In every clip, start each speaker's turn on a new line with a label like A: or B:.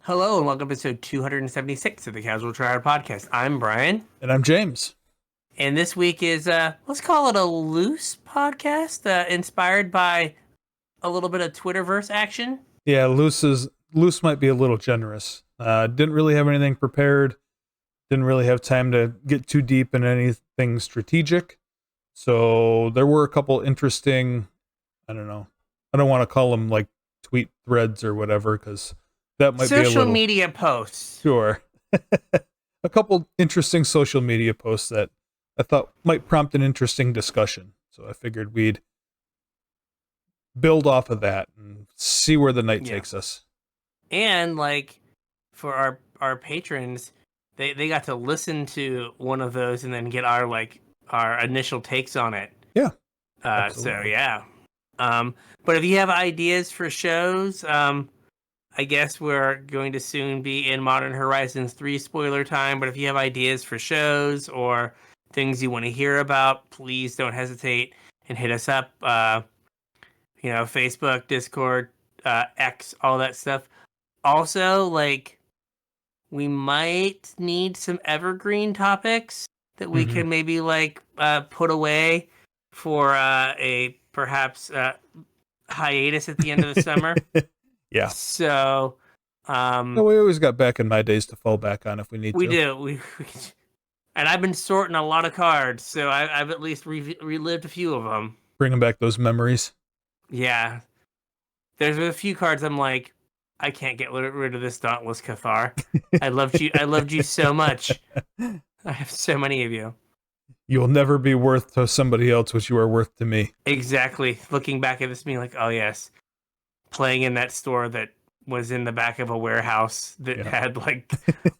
A: Hello and welcome to episode 276 of the Casual Tryhard Podcast. I'm Brian,
B: And I'm James.
A: and this week is let's call it a loose podcast, inspired by a little bit of Twitterverse action.
B: Yeah, loose might be a little generous. Didn't really have anything prepared. Didn't really have time to get too deep in anything strategic. So there were a couple interesting, I don't know. I don't want to call them like tweet threads or whatever, because that might be a
A: Social
B: little
A: media posts.
B: sure. A couple interesting social media posts that I thought might prompt an interesting discussion. So I figured we'd build off of that and see where the night takes us.
A: And like for our patrons, they got to listen to one of those and then get our initial takes on it.
B: Yeah.
A: So yeah. But if you have ideas for shows, I guess we're going to soon be in Modern Horizons 3 spoiler time, but if you have ideas for shows or things you want to hear about, please don't hesitate and hit us up. Facebook, Discord, X, all that stuff. Also, like, we might need some evergreen topics that we can maybe put away for a perhaps hiatus at the end of the summer.
B: Yeah.
A: So,
B: No, we always got Back in My Days to fall back on if we need
A: we
B: to.
A: do. And I've been sorting a lot of cards, so I've at least relived a few of them.
B: Bringing back those memories.
A: Yeah, there's a few cards I'm like, I can't get rid of this Dauntless Cathar. I loved you so much. I have so many of you.
B: You'll never be worth to somebody else what you are worth to me.
A: Exactly. Looking back at this, being like, oh yes, playing in that store that was in the back of a warehouse that had like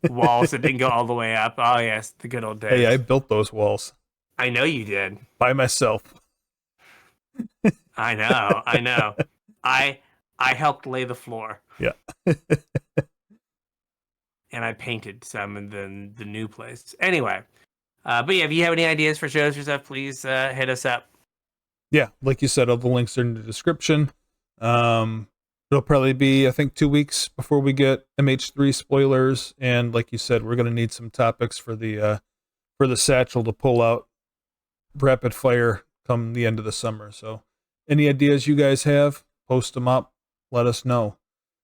A: walls that didn't go all the way up. Oh yes, the good old days.
B: Hey, I built those walls.
A: I know you did.
B: By myself.
A: I know. I helped lay the floor.
B: Yeah.
A: And I painted some in the new place. Anyway, but yeah, if you have any ideas for shows or stuff, please hit us up.
B: Yeah, like you said, all the links are in the description. It'll probably be, I think, 2 weeks before we get MH3 spoilers, and like you said, we're gonna need some topics for the satchel to pull out rapid fire come the end of the summer. So, any ideas you guys have, post them up. Let us know.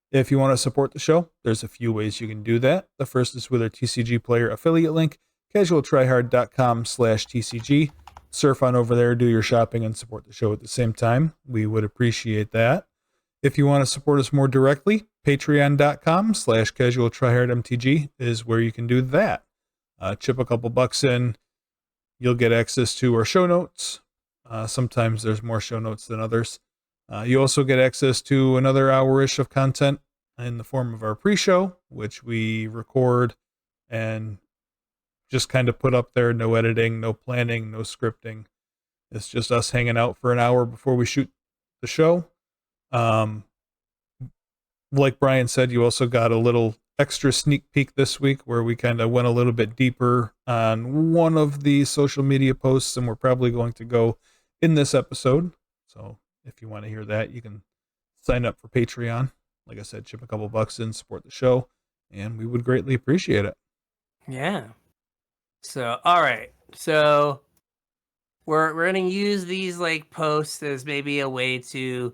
B: If you want to support the show, there's a few ways you can do that. The first is with our TCG Player affiliate link, CasualTryHard.com/TCG. Surf on over there, do your shopping, and support the show at the same time. We would appreciate that. If you want to support us more directly, Patreon.com/CasualTryHardMTG is where you can do that. Chip a couple bucks in, you'll get access to our show notes. Sometimes there's more show notes than others. You also get access to another hour-ish of content in the form of our pre-show, which we record and just kind of put up there. No editing, no planning, no scripting. It's just us hanging out for an hour before we shoot the show. Like Brian said, you also got a little extra sneak peek this week where we kind of went a little bit deeper on one of the social media posts, and we're probably going to go in this episode. So if you want to hear that, you can sign up for Patreon. Like I said, chip a couple bucks in, support the show, and we would greatly appreciate it.
A: Yeah. So, all right. So we're going to use these like posts as maybe a way to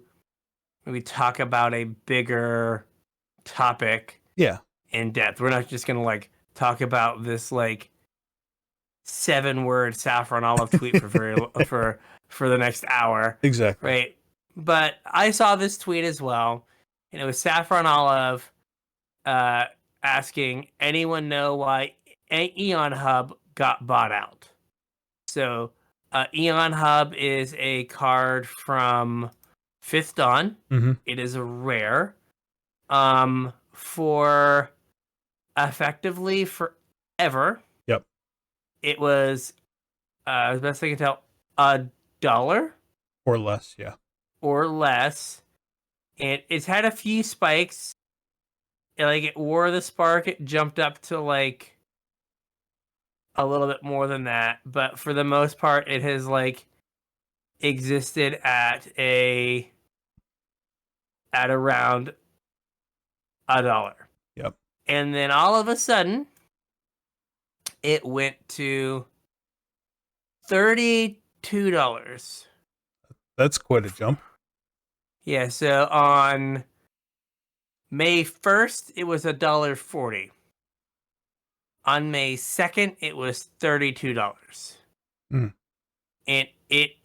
A: maybe talk about a bigger topic.
B: Yeah.
A: In depth. We're not just going to like talk about this like 7-word saffron olive tweet for the next hour.
B: Exactly.
A: Right. But I saw this tweet as well, and it was Saffron Olive asking, anyone know why Eon Hub got bought out? So Eon Hub is a card from Fifth Dawn.
B: Mm-hmm.
A: It is a rare for effectively forever.
B: Yep.
A: It was, as best I can tell, $1
B: or less. Yeah.
A: Or less, and it's had a few spikes. Like it wore the spark, it jumped up to like a little bit more than that, but for the most part, it has like existed at around $1.
B: Yep.
A: And then all of a sudden, it went to $32.
B: That's quite a jump.
A: Yeah, so on May 1st, it was $1.40. On May 2nd, it was $32.
B: Mm.
A: And it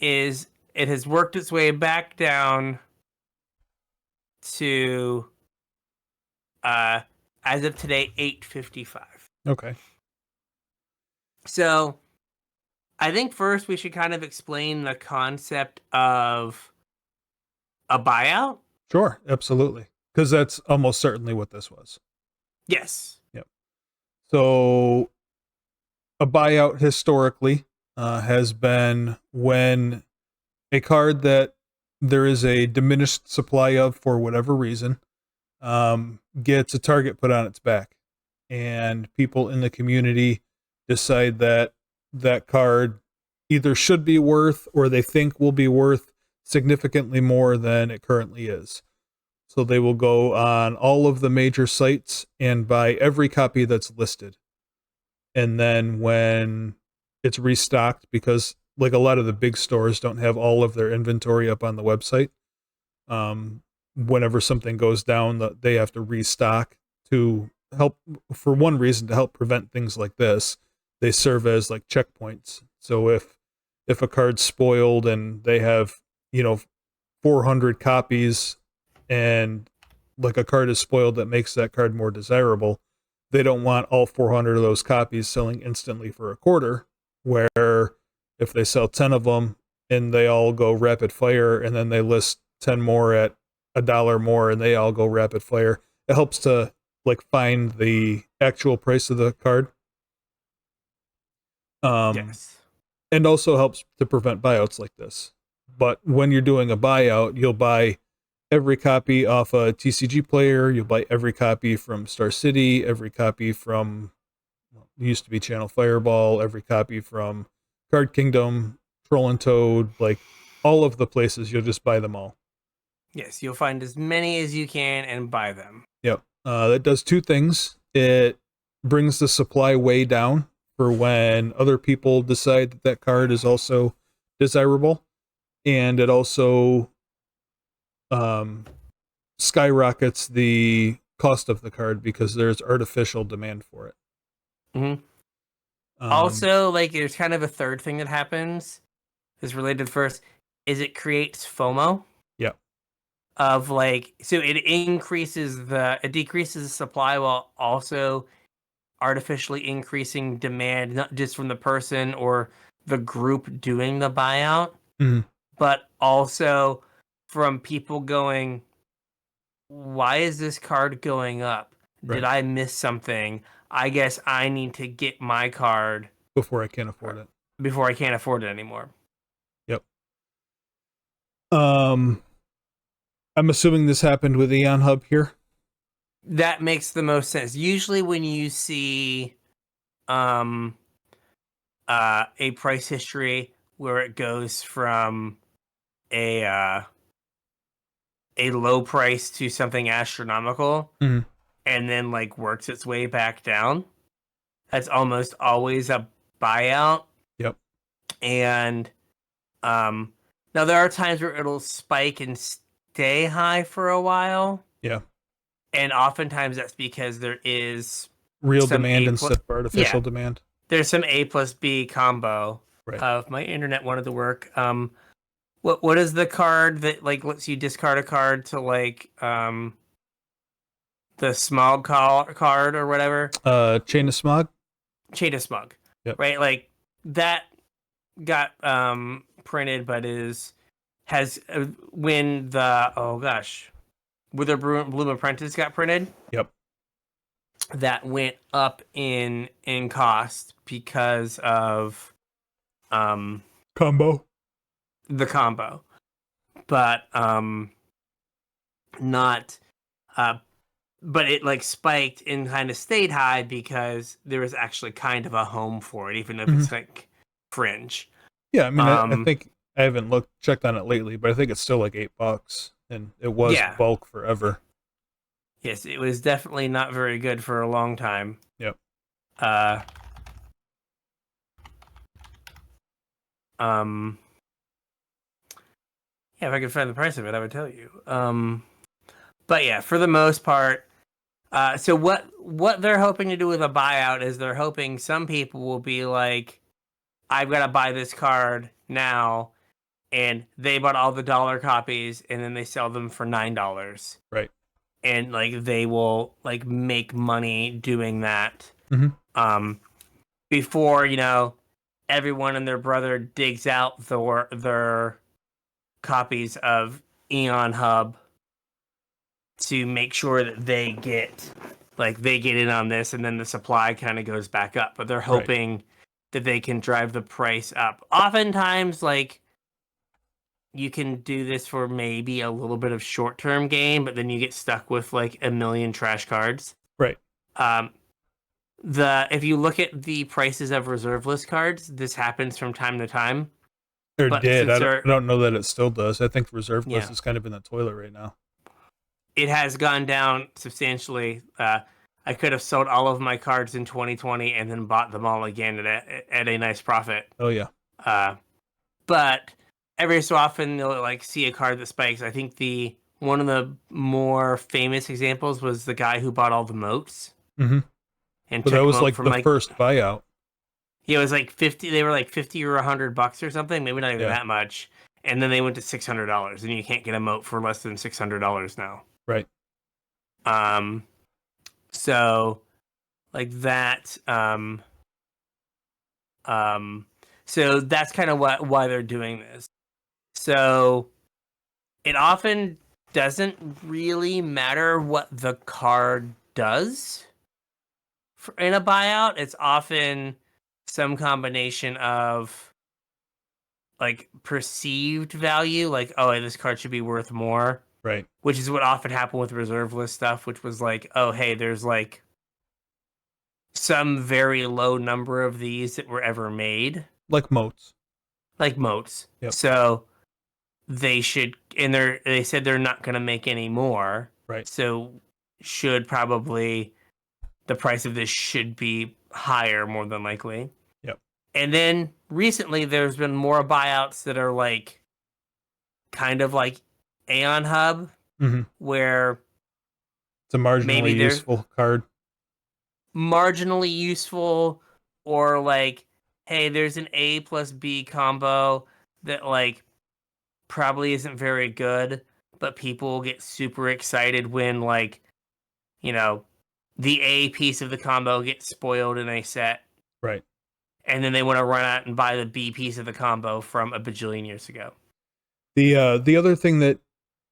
A: has worked its way back down to as of today, $8.55.
B: Okay.
A: So I think first we should kind of explain the concept of a buyout.
B: Sure, absolutely. Because that's almost certainly what this was.
A: Yes.
B: Yep. So a buyout historically has been when a card that there is a diminished supply of for whatever reason gets a target put on its back, and people in the community decide that that card either should be worth or they think will be worth significantly more than it currently is. So they will go on all of the major sites and buy every copy that's listed. And then when it's restocked, because like a lot of the big stores don't have all of their inventory up on the website, whenever something goes down, they have to restock to help, for one reason, to help prevent things like this. They serve as like checkpoints. So if a card's spoiled and they have 400 copies, and like a card is spoiled that makes that card more desirable, they don't want all 400 of those copies selling instantly for a quarter, where if they sell 10 of them and they all go rapid fire, and then they list 10 more at $1 more and they all go rapid fire, it helps to like find the actual price of the card.
A: Yes.
B: And also helps to prevent buyouts like this. But when you're doing a buyout, you'll buy every copy off a TCG Player, you'll buy every copy from Star City, every copy from, it used to be Channel Fireball, every copy from Card Kingdom, Troll and Toad, like all of the places, you'll just buy them all.
A: Yes, you'll find as many as you can and buy them.
B: Yep. That does two things. It brings the supply way down for when other people decide that that card is also desirable. And it also skyrockets the cost of the card because there's artificial demand for it.
A: Mm-hmm. Also, like, there's kind of a third thing that happens is related first, is it creates FOMO.
B: Yeah.
A: Of like, so it decreases the supply while also artificially increasing demand, not just from the person or the group doing the buyout, but also from people going, why is this card going up? Did I miss something? I guess I need to get my card
B: before I can't afford it.
A: Before I can't afford it anymore.
B: Yep. I'm assuming this happened with Aeon Hub here.
A: That makes the most sense. Usually when you see a price history where it goes from a low price to something astronomical, and then like works its way back down, that's almost always a buyout.
B: Yep.
A: And now there are times where it'll spike and stay high for a while.
B: Yeah.
A: And oftentimes that's because there is
B: real demand instead of artificial demand.
A: There's some A plus B combo.
B: Right.
A: My internet wanted to work. What is the card that like lets you discard a card to like the smog card or whatever?
B: Chain of Smog.
A: Chain of Smog.
B: Yep.
A: Right, like that got printed, but has when the Wither Bloom Apprentice got printed.
B: Yep.
A: That went up in cost because of
B: combo.
A: The combo. But not but it like spiked and kind of stayed high because there was actually kind of a home for it, even if it's like fringe.
B: Yeah, I mean I think I haven't checked on it lately, but I think it's still like $8 and it was bulk forever.
A: Yes, it was definitely not very good for a long time.
B: Yep.
A: Uh, um, yeah, if I could find the price of it, I would tell you. But yeah, for the most part, so what they're hoping to do with a buyout is they're hoping some people will be like, I've got to buy this card now, and they bought all the dollar copies, and then they sell them for $9.
B: Right.
A: And like they will like make money doing that.
B: Mm-hmm.
A: Before everyone and their brother digs out their copies of Eon Hub to make sure that they get in on this, and then the supply kind of goes back up. But they're
B: Right.
A: hoping that they can drive the price up. Oftentimes, like, you can do this for maybe a little bit of short-term gain, but then you get stuck with like a million trash cards.
B: Right.
A: Um, if you look at the prices of reserve list cards, this happens from time to time.
B: Or
A: But
B: did.
A: since
B: I don't know that it still does. I think reserve list
A: yeah,
B: is kind of in the toilet right now.
A: it has gone down substantially. I could have sold all of my cards in 2020 and then bought them all again at a nice profit.
B: Oh yeah.
A: But every so often you'll like see a card that spikes. I think one of the more famous examples was the guy who bought all the moats
B: Mm-hmm.
A: and
B: But that
A: took
B: was
A: moat
B: like
A: from
B: the
A: like
B: first buyout.
A: it was like 50. They were like 50 or $100 or something, maybe not even
B: Yeah.
A: that much. And then they went to $600, and you can't get a moat for less than $600 now.
B: Right.
A: Um, so like that. So that's kind of why they're doing this. So it often doesn't really matter what the card does in a buyout. It's often some combination of like perceived value, like, oh, this card should be worth more,
B: Right.
A: which is what often happened with reserve list stuff, which was like, oh, hey, there's like some very low number of these that were ever made,
B: Like moats.
A: like moats.
B: Yep.
A: So they should, and they said they're not going to make any more.
B: Right.
A: So the price of this should be higher, more than likely.
B: Yep.
A: And then recently there's been more buyouts that are like kind of like Aeon Hub,
B: Mm-hmm.
A: where
B: It's a marginally useful card.
A: Marginally useful, or like, hey, there's an A plus B combo that like probably isn't very good, but people will get super excited when like, the A piece of the combo gets spoiled in a set.
B: Right.
A: And then they want to run out and buy the B piece of the combo from a bajillion years ago.
B: The other thing that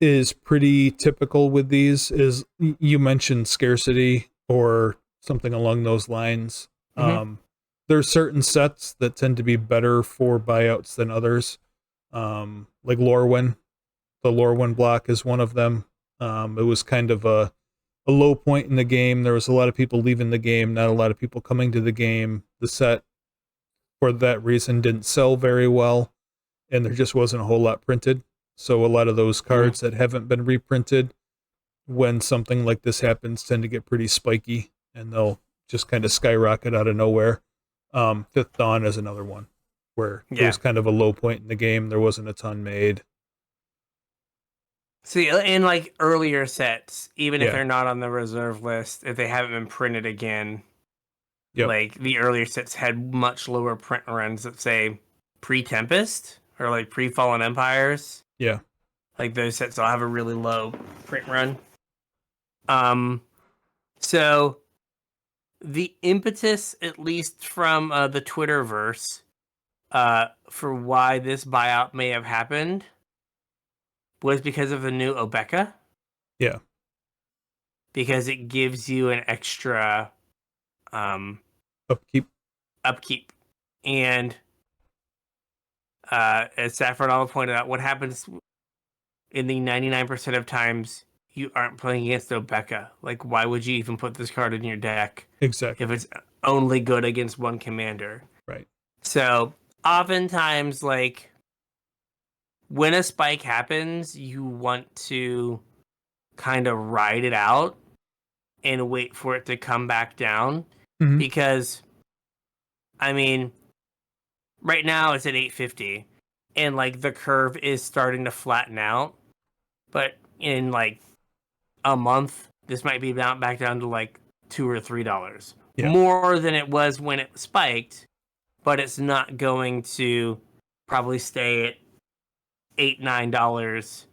B: is pretty typical with these is you mentioned scarcity or something along those lines.
A: Mm-hmm.
B: There's certain sets that tend to be better for buyouts than others. Like Lorwyn. The Lorwyn block is one of them. It was kind of a low point in the game. There was a lot of people leaving the game, not a lot of people coming to the game. The set, for that reason, didn't sell very well, and there just wasn't a whole lot printed. So a lot of those cards that haven't been reprinted, when something like this happens, tend to get pretty spiky, and they'll just kind of skyrocket out of nowhere. Fifth Dawn is another one, where it was kind of a low point in the game. There wasn't a ton made.
A: See, in like earlier sets, even if they're not on the reserve list, if they haven't been printed again, like the earlier sets had much lower print runs that say pre-Tempest or like pre-Fallen Empires.
B: Yeah.
A: Like those sets will have a really low print run. So the impetus, at least from the Twitterverse, for why this buyout may have happened was because of the new Obeka.
B: Yeah.
A: Because it gives you an extra
B: upkeep.
A: And as Saffron Olive pointed out, what happens in the 99% of times you aren't playing against Obeka? Like, why would you even put this card in your deck?
B: Exactly.
A: If it's only good against one commander.
B: Right.
A: So oftentimes, like, when a spike happens, you want to kind of ride it out and wait for it to come back down.
B: Mhm.
A: Because, I mean, right now it's at 850 and like the curve is starting to flatten out. But in like a month, this might be back down to like $2 or $3
B: Yeah.
A: more than it was when it spiked, but it's not going to probably stay at $8-9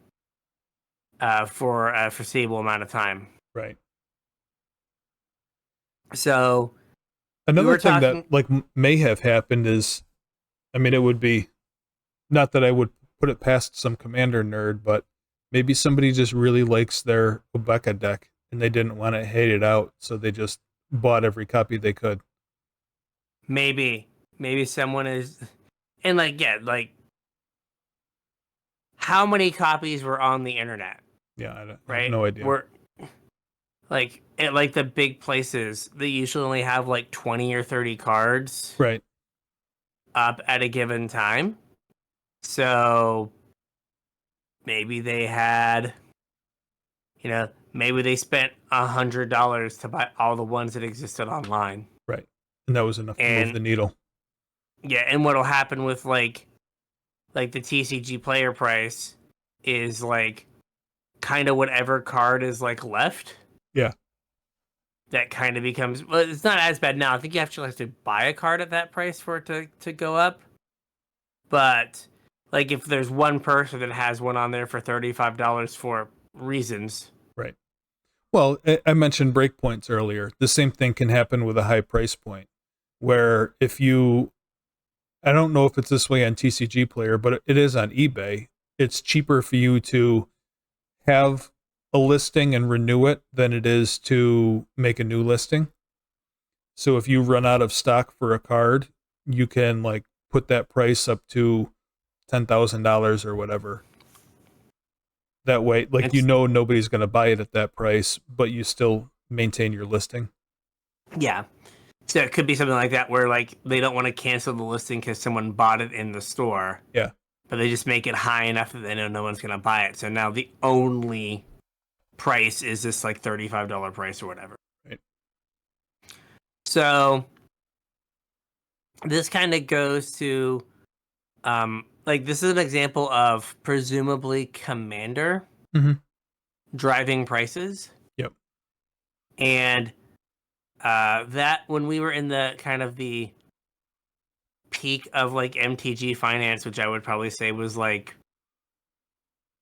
A: for a foreseeable amount of time.
B: Right.
A: So we
B: Another
A: were
B: thing that
A: talking.
B: like may have happened is, I mean, it would be not that I would put it past some commander nerd, but maybe somebody just really likes their Obeka deck and they didn't want to hate it out, so they just bought every copy they could.
A: Maybe someone is, and like, yeah, like how many copies were on the internet,
B: Yeah, I have
A: right?
B: no idea.
A: We're like at like the big places, they usually only have like 20 or 30 cards
B: Right.
A: up at a given time. So maybe they had, maybe they spent $100 to buy all the ones that existed online.
B: Right. And that was enough to move
A: And
B: the needle.
A: yeah, and what'll happen with like the TCG player price is like kind of whatever card is like left.
B: Yeah.
A: That kind of becomes, well, it's not as bad now. I think you actually have to buy a card at that price for it to go up. But like if there's one person that has one on there for $35 for reasons.
B: Right. Well, I mentioned breakpoints earlier. The same thing can happen with a high price point, where if you, I don't know if it's this way on TCG Player, but it is on eBay. It's cheaper for you to have a listing and renew it than it is to make a new listing. So if you run out of stock for a card, you can like put that price up to $10,000 or whatever. That way, like,
A: It's,
B: nobody's going to buy it at that price, but you still maintain your listing.
A: yeah. So it could be something like that where like they don't want to cancel the listing because someone bought it in the store.
B: Yeah.
A: But they just make it high enough that they know no one's going to buy it. So now the only price is this like $35 price or whatever.
B: Right.
A: So this kind of goes to like this is an example of presumably Commander
B: Mm-hmm.
A: driving prices.
B: Yep.
A: And that when we were in the kind of the peak of like MTG finance, which I would probably say was like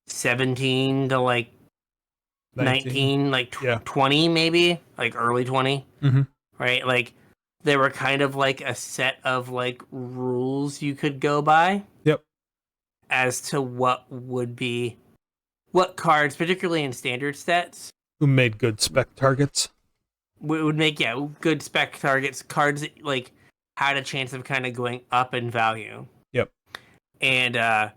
A: 17 to like 19, like
B: Yeah.
A: 20 maybe, like early 20.
B: Mm-hmm.
A: Right? Like there were kind of like a set of like rules you could go by.
B: Yep.
A: As to what cards, particularly in standard sets,
B: Who made good spec targets?
A: would make good spec targets, cards that like had a chance of kind of going up in value.
B: Yep.
A: And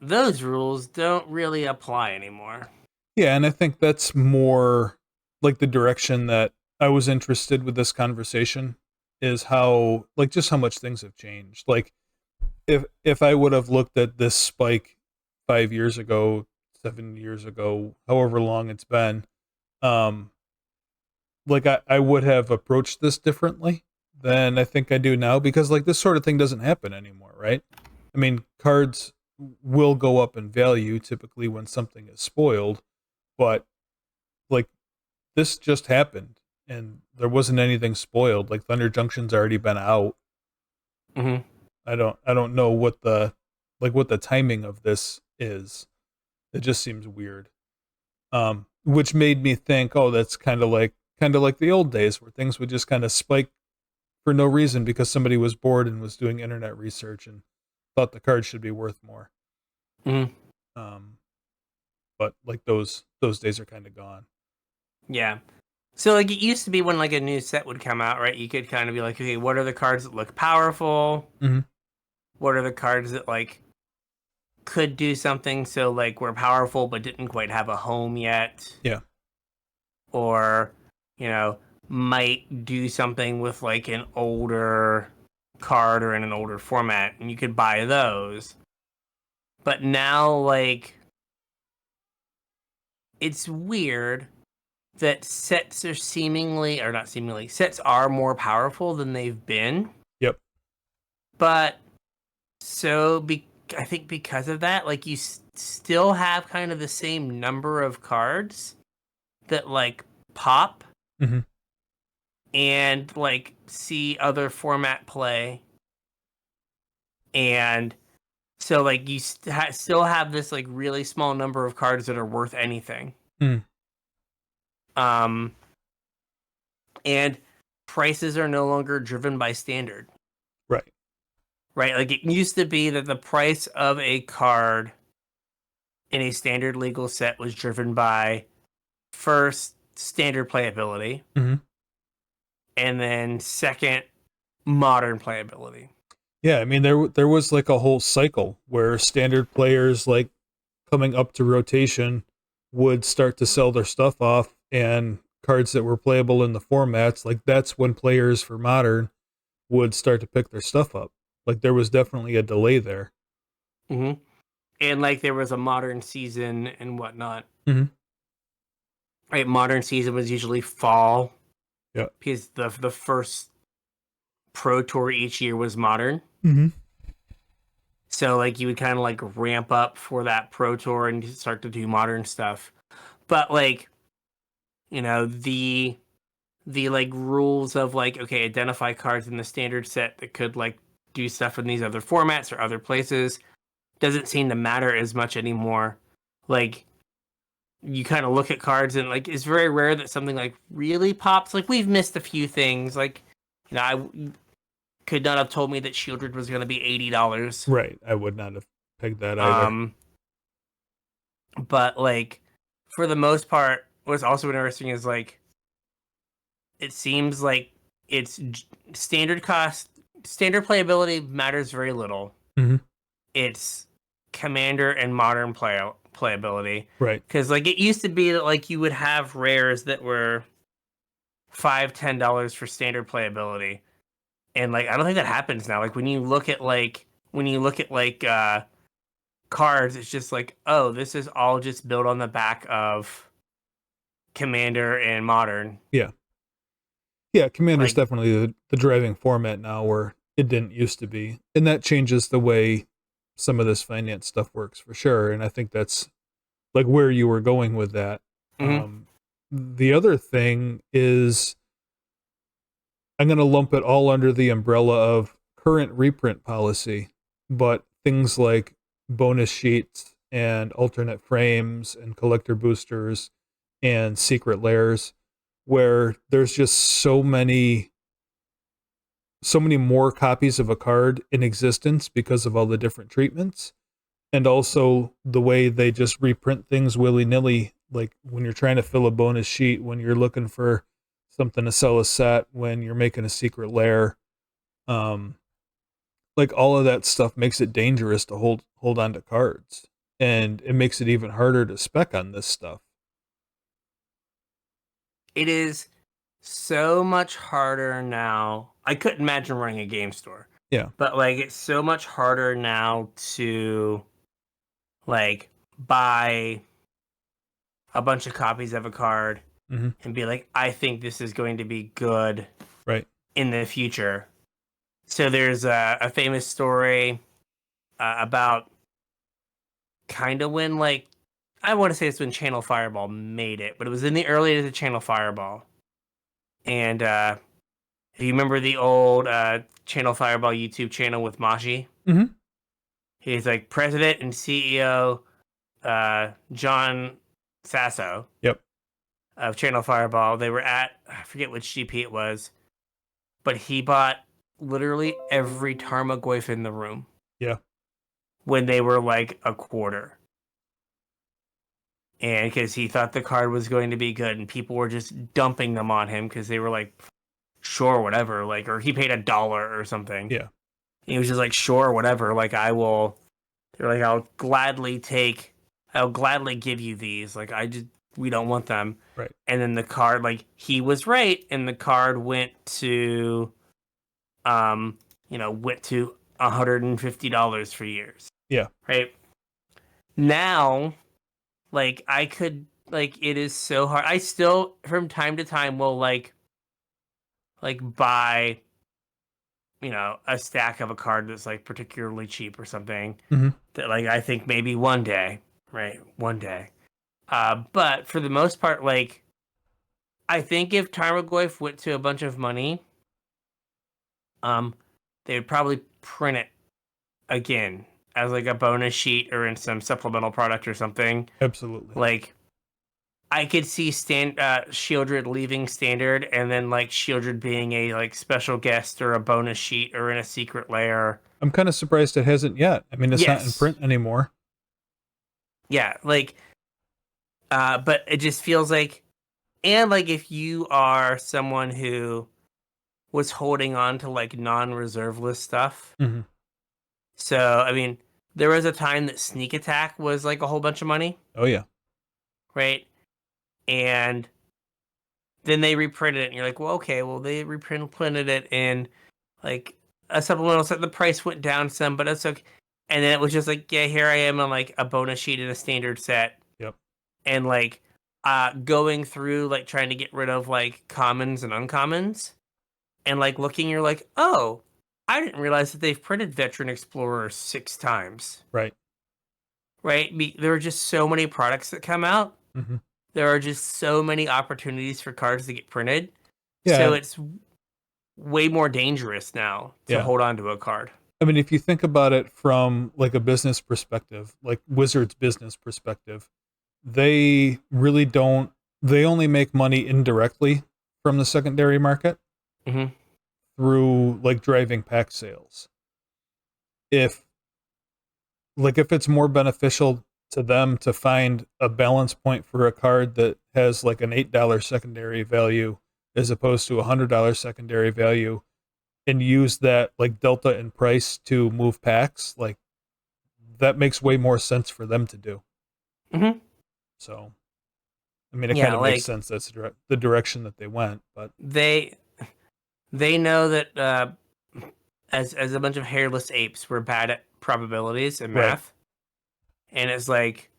A: those rules don't really apply anymore.
B: Yeah, and I think that's more like the direction that I was interested with this conversation, is how, like, just how much things have changed. Like if I would have looked at this spike 5 years ago, 7 years ago, however long it's been, like I would have approached this differently than I think I do now, because like this sort of thing doesn't happen anymore, right? I mean, cards will go up in value typically when something is spoiled, but like this just happened and there wasn't anything spoiled. Like Thunder Junction's already been out.
A: Mm-hmm.
B: I don't know what the timing of this is. It just seems weird. Which made me think, oh, that's kind of like the old days where things would just kind of spike for no reason because somebody was bored and was doing internet research and thought the card should be worth more.
A: Mm-hmm.
B: But like those days are kind of gone.
A: Yeah. So like it used to be when like a new set would come out, right? You could kind of be like, okay, what are the cards that look powerful?
B: Mm-hmm.
A: What are the cards that like could do something? So like were powerful but didn't quite have a home yet.
B: Yeah.
A: Or, might do something with like an older card or in an older format, and you could buy those. But now, like, it's weird that sets are seemingly, or not seemingly, sets are more powerful than they've been.
B: Yep.
A: But I think because of that, like you still have kind of the same number of cards that like pop
B: Mm-hmm.
A: and like see other format play, and so like you still have this like really small number of cards that are worth anything.
B: Mm.
A: Um, and prices are no longer driven by standard.
B: Right.
A: Right? Like it used to be that the price of a card in a standard legal set was driven by first standard playability,
B: Mm-hmm.
A: and then second modern playability.
B: Yeah, I mean there was like a whole cycle where standard players like coming up to rotation would start to sell their stuff off, and cards that were playable in the formats, like that's when players for modern would start to pick their stuff up. Like there was definitely a delay there.
A: Mm-hmm. And like there was a modern season and whatnot.
B: Mm-hmm.
A: Right, modern season was usually fall.
B: Yeah.
A: Because the first pro tour each year was modern.
B: Mm-hmm.
A: So like you would kind of like ramp up for that pro tour and start to do modern stuff. But like, you know, the like rules of like, okay, identify cards in the standard set that could like do stuff in these other formats or other places doesn't seem to matter as much anymore. Like you kind of look at cards and like it's very rare that something like really pops. Like we've missed a few things. Like, you know, I could not have told me that Shieldred was going to be $80.
B: Right. I would not have pegged that either.
A: But like for the most part, what's also interesting is like it seems like it's standard cost, standard playability matters very little.
B: Mm-hmm.
A: It's commander and modern playability,
B: Right.
A: because like it used to be that like you would have rares that were $5-10 for standard playability, and like I don't think that happens now. Like when you look at cards, it's just like, oh, this is all just built on the back of commander and modern.
B: Yeah. Yeah, Commander's
A: Like,
B: definitely the driving format now where it didn't used to be. And that changes the way some of this finance stuff works for sure. And I think that's like where you were going with that.
A: mm-hmm.
B: The other thing is I'm going to lump it all under the umbrella of current reprint policy, but things like bonus sheets and alternate frames and collector boosters and secret layers, where there's just so many more copies of a card in existence because of all the different treatments, and also the way they just reprint things willy-nilly, like when you're trying to fill a bonus sheet, when you're looking for something to sell a set, when you're making a secret lair, like all of that stuff makes it dangerous to hold on to cards, and it makes it even harder to spec on this stuff.
A: It is so much harder now. I couldn't imagine running a game store.
B: Yeah.
A: But like it's so much harder now to like buy a bunch of copies of a card
B: Mm-hmm.
A: and be like, I think this is going to be good
B: Right.
A: in the future. So there's a famous story about kind of when like, I want to say it's when Channel Fireball made it, but it was in the early days of Channel Fireball. And if you remember the old Channel Fireball YouTube channel with Mashi,
B: Mm-hmm.
A: he's like president and CEO John Sasso.
B: Yep.
A: Of Channel Fireball. They were at, I forget which GP it was, but he bought literally every Tarmogoyf in the room.
B: Yeah.
A: When they were like a quarter. And because he thought the card was going to be good, and people were just dumping them on him because they were like, sure, whatever. Like, or he paid $1 or something.
B: Yeah.
A: And he was just like, sure, whatever. Like, they're like, I'll gladly give you these. Like, we don't want them.
B: Right.
A: And then the card, like, he was right, and the card went to $150 for years.
B: Yeah.
A: Right. Now, like, I could like it is so hard. I still from time to time will like buy, you know, a stack of a card that's like particularly cheap or something
B: Mhm.
A: that like I think maybe one day, right? One day. But for the most part, like I think if Tarmogoyf went to a bunch of money, um, they would probably print it again as like a bonus sheet or in some supplemental product or something.
B: Absolutely.
A: Like I could see Shieldred leaving standard and then like Shieldred being a like special guest or a bonus sheet or in a secret lair.
B: I'm kind of surprised it hasn't yet. I mean, it's not in
A: Yes.
B: print anymore.
A: Yeah, like but it just feels like, and like if you are someone who was holding on to like non-reserve list stuff.
B: Mhm.
A: So, I mean, there was a time that Sneak Attack was like a whole bunch of money,
B: Oh yeah.
A: right? And then they reprinted it, and you're like, well, okay, well, they reprinted it in like a supplemental set. The price went down some, but it's okay. And then it was just like, yeah, here I am on like a bonus sheet in a standard set.
B: Yep.
A: And like going through like trying to get rid of like commons and uncommons. And like looking, you're like, oh, I didn't realize that they've printed Veteran Explorer 6 times.
B: Right.
A: Right? There are just so many products that come out.
B: Mm-hmm.
A: There are just so many opportunities for cards to get printed.
B: Yeah.
A: So it's way more dangerous now to hold on to a card.
B: I mean, if you think about it from like a business perspective, like Wizards business perspective, they really don't, they only make money indirectly from the secondary market
A: Mm-hmm.
B: through like driving pack sales. If it's more beneficial to them to find a balance point for a card that has like an $8 secondary value as opposed to $100 secondary value, and use that like delta in price to move packs, like that makes way more sense for them to do.
A: Mm-hmm.
B: So, I mean, it kind of
A: like,
B: makes sense. That's the direction that they went, but
A: they know that as a bunch of hairless apes, we're bad at probabilities and math, and it's like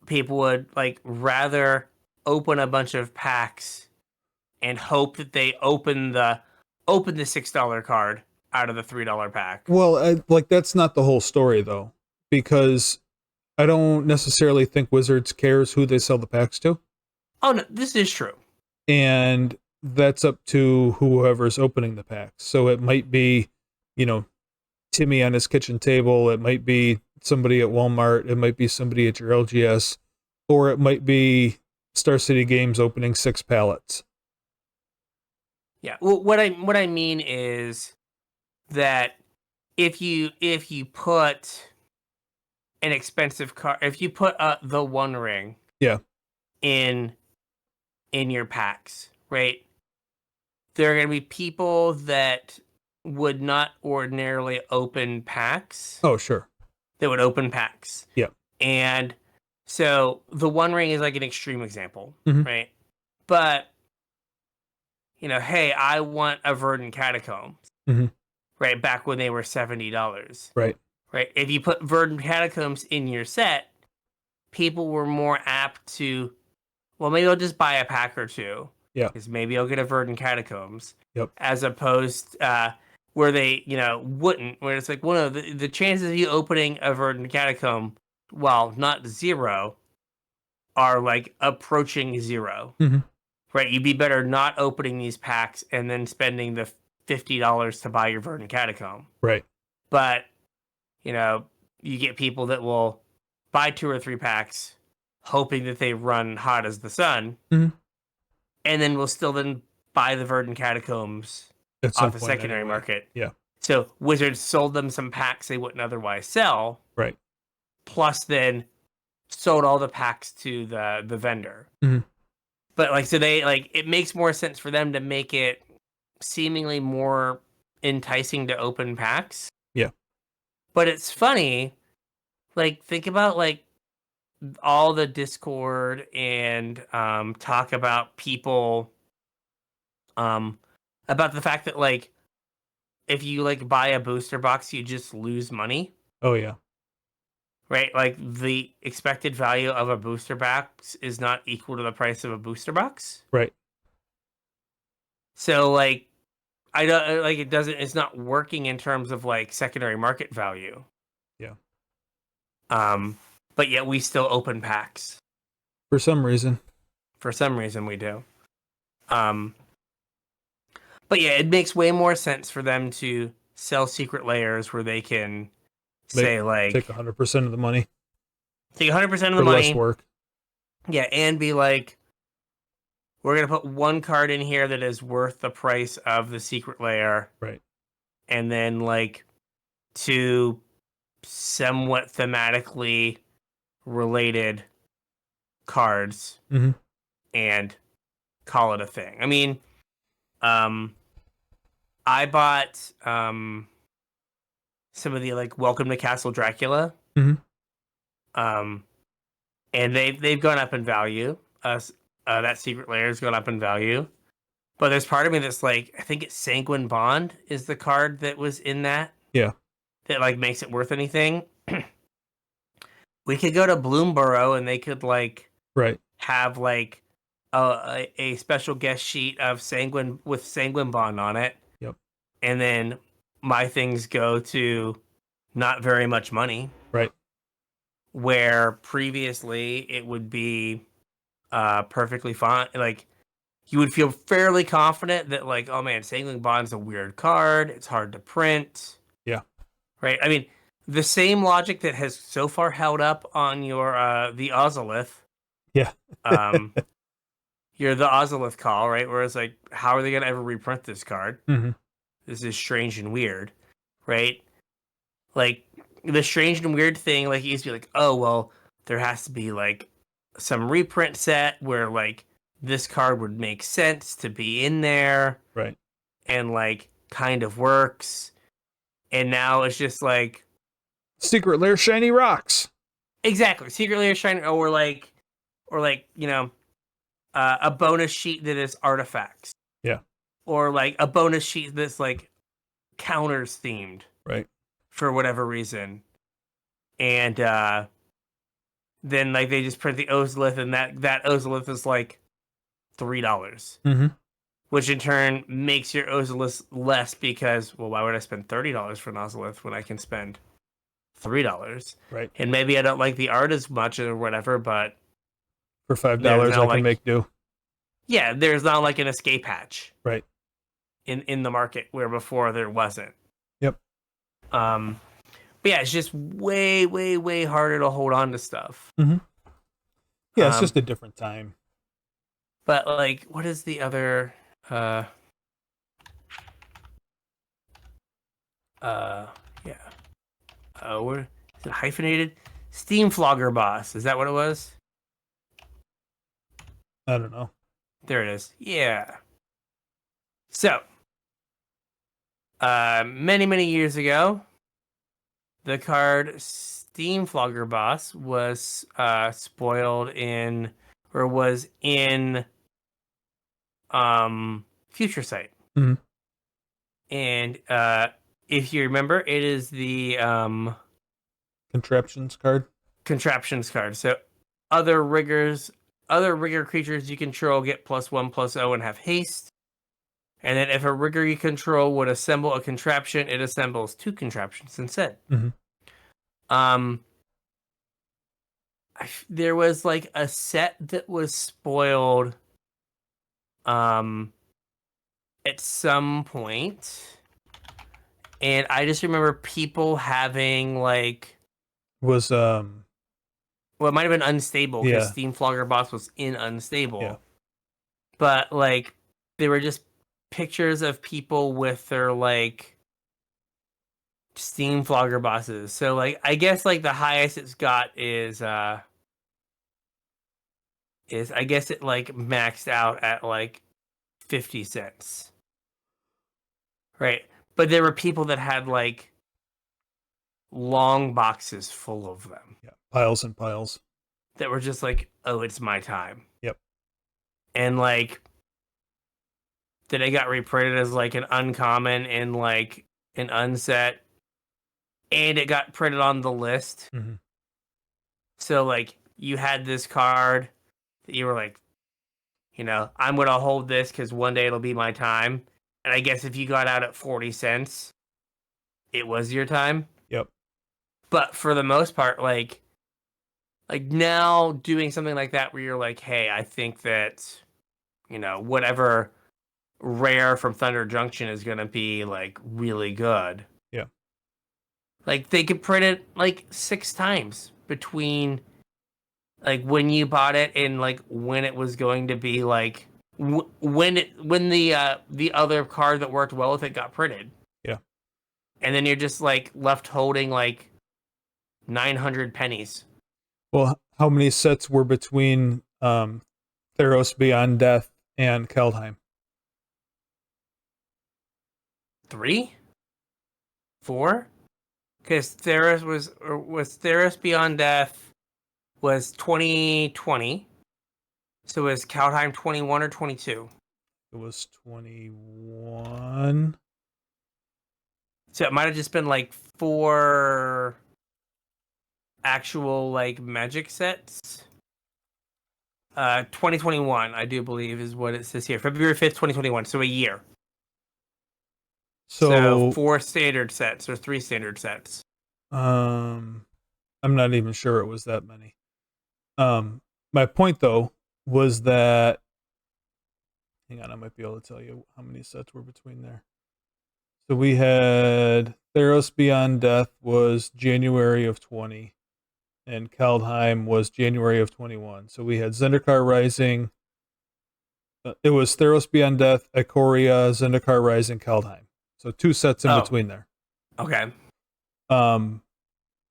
A: people would like rather open a bunch of packs and hope that they open the $6 card out of the $3 pack.
B: Well, like that's not the whole story though, because I don't necessarily think Wizards cares who they sell the packs to.
A: Oh no, this is true.
B: And that's up to whoever's opening the packs. So it might be, you know, Timmy on his kitchen table. It might be somebody at Walmart. It might be somebody at your LGS, or it might be Star City Games opening 6 pallets.
A: Yeah. Well, what I mean is that if you put an expensive card, if you put the One Ring,
B: yeah,
A: in your packs, right? There are going to be people that would not ordinarily open packs.
B: Oh, sure.
A: That would open packs.
B: Yeah.
A: And so the One Ring is like an extreme example,
B: mm-hmm.
A: right? But, you know, hey, I want a Verdant Catacombs,
B: mm-hmm.
A: right? Back when they were $70.
B: Right.
A: Right. If you put Verdant Catacombs in your set, people were more apt to, well, maybe I'll just buy a pack or two.
B: Yeah.
A: Because maybe I'll get a Verdant Catacombs.
B: Yep.
A: As opposed where they, you know, wouldn't. Where it's like, well, no, the chances of you opening a Verdant Catacomb, while not zero, are like approaching zero.
B: Mm-hmm.
A: Right? You'd be better not opening these packs and then spending the $50 to buy your Verdant Catacomb.
B: Right.
A: But, you know, you get people that will buy 2 or 3 packs, hoping that they run hot as the sun,
B: mm-hmm.
A: and then will still then buy the Verdant Catacombs off the secondary market.
B: Yeah.
A: So Wizards sold them some packs they wouldn't otherwise sell.
B: Right.
A: Plus then sold all the packs to the vendor.
B: Mm-hmm.
A: But like, so they like, it makes more sense for them to make it seemingly more enticing to open packs.
B: Yeah.
A: But it's funny, like think about like all the Discord and talk about people about the fact that like if you like buy a booster box you just lose money.
B: Oh yeah.
A: right? Like the expected value of a booster box is not equal to the price of a booster box.
B: Right.
A: So like I don't like it doesn't it's not working in terms of like secondary market value.
B: Yeah.
A: But yet we still open packs.
B: For some reason.
A: For some reason we do. But yeah, it makes way more sense for them to sell secret layers where they can say like
B: take 100% of the money.
A: Take 100% of the
B: for
A: money.
B: less work.
A: Yeah, and be like, we're gonna put one card in here that is worth the price of the secret layer.
B: Right.
A: And then like two somewhat thematically related cards and call it a thing. I mean, I bought some of the like Welcome to Castle Dracula. And they've gone up in value. That secret layer has gone up in value. But there's part of me that's like, I think it's Sanguine Bond is the card that was in that.
B: Yeah.
A: That like makes it worth anything. We could go to Bloomborough and they could like have like a special guest sheet of Sanguine with Sanguine Bond on it.
B: Yep.
A: And then my things go to not very much money.
B: Right.
A: Where previously it would be perfectly fine. Like you would feel fairly confident that like, oh man, Sanguine Bond's a weird card. It's hard to print.
B: Yeah.
A: Right. I mean, the same logic that has so far held up on your the Ozolith.
B: Yeah.
A: You're the Ozolith call, right? Whereas like, how are they gonna ever reprint this card? This is strange and weird, right? Like the strange and weird thing, like it used to be like, oh well, there has to be like some reprint set where like this card would make sense to be in there,
B: right?
A: And like kind of works. And now it's just like
B: secret lair shiny rocks.
A: Exactly, secret lair shiny, or like you know, a bonus sheet that is artifacts.
B: Yeah.
A: Or like a bonus sheet that's like counters themed.
B: Right.
A: For whatever reason. And then like they just print the Ozolith and that Ozolith is like $3. Which in turn makes your Ozolith less because, well, why would I spend $30 for an Ozolith when I can spend $3?
B: Right.
A: And maybe I don't like the art as much or whatever, but
B: for $5 I can make do.
A: Yeah, there's not like an escape hatch.
B: Right.
A: In the market where before there wasn't.
B: Yep.
A: But yeah, it's just way, way, way harder to hold on to stuff.
B: Yeah, it's just a different time.
A: But like, what is the other? Yeah. Where is it hyphenated? Steam Flogger Boss. Is that what it was?
B: I don't know.
A: There it is. Yeah. So, many, many years ago, the card Steam Flogger Boss was spoiled in, or was in, Future Sight. And if you remember, it is the
B: contraptions card.
A: Contraptions card. So other rigger creatures you control get +1/+0 and have haste. And then if a rigger you control would assemble a contraption, it assembles 2 contraptions instead. There was like a set that was spoiled at some point, and I just remember people having like
B: was
A: well, it might have been unstable because
B: yeah.
A: Steam Flogger Boss was in unstable.
B: Yeah.
A: But like they were just pictures of people with their like Steam Flogger Bosses. So like I guess like the highest it's got is I guess it like maxed out at like 50 cents. Right. But there were people that had like long boxes full of them.
B: Yeah. Piles and piles.
A: That were just like, oh, it's my time.
B: Yep.
A: And like that it got reprinted as like an uncommon and like an unset. And it got printed on the list. So like you had this card that you were like, I'm gonna hold this because one day it'll be my time. And I guess if you got out at 40 cents, it was your time.
B: Yep.
A: But for the most part, like now doing something like that where you're like, hey, I think that, whatever rare from Thunder Junction is gonna be like really good.
B: Yeah.
A: Like they could print it like 6 times between like when you bought it and like when it was going to be like when the other card that worked well with it got printed.
B: Yeah.
A: And then you're just like left holding like 900 pennies.
B: Well, how many sets were between Theros Beyond Death and Keldheim?
A: 3? 4? Because Theros was Theros Beyond Death was 2020. So was Kaldheim 21 or 22?
B: It was 21.
A: So it might have just been like 4 actual like magic sets. 2021, I do believe, is what it says here. February 5th, 2021. So a year. So 4 standard sets or 3 standard sets.
B: I'm not even sure it was that many. My point though was that, hang on, I might be able to tell you how many sets were between there. So we had Theros Beyond Death was January of 20, and Kaldheim was January of 21. So we had Zendikar Rising. It was Theros Beyond Death, Ikoria, Zendikar Rising, Kaldheim. So 2 sets in between there.
A: Okay.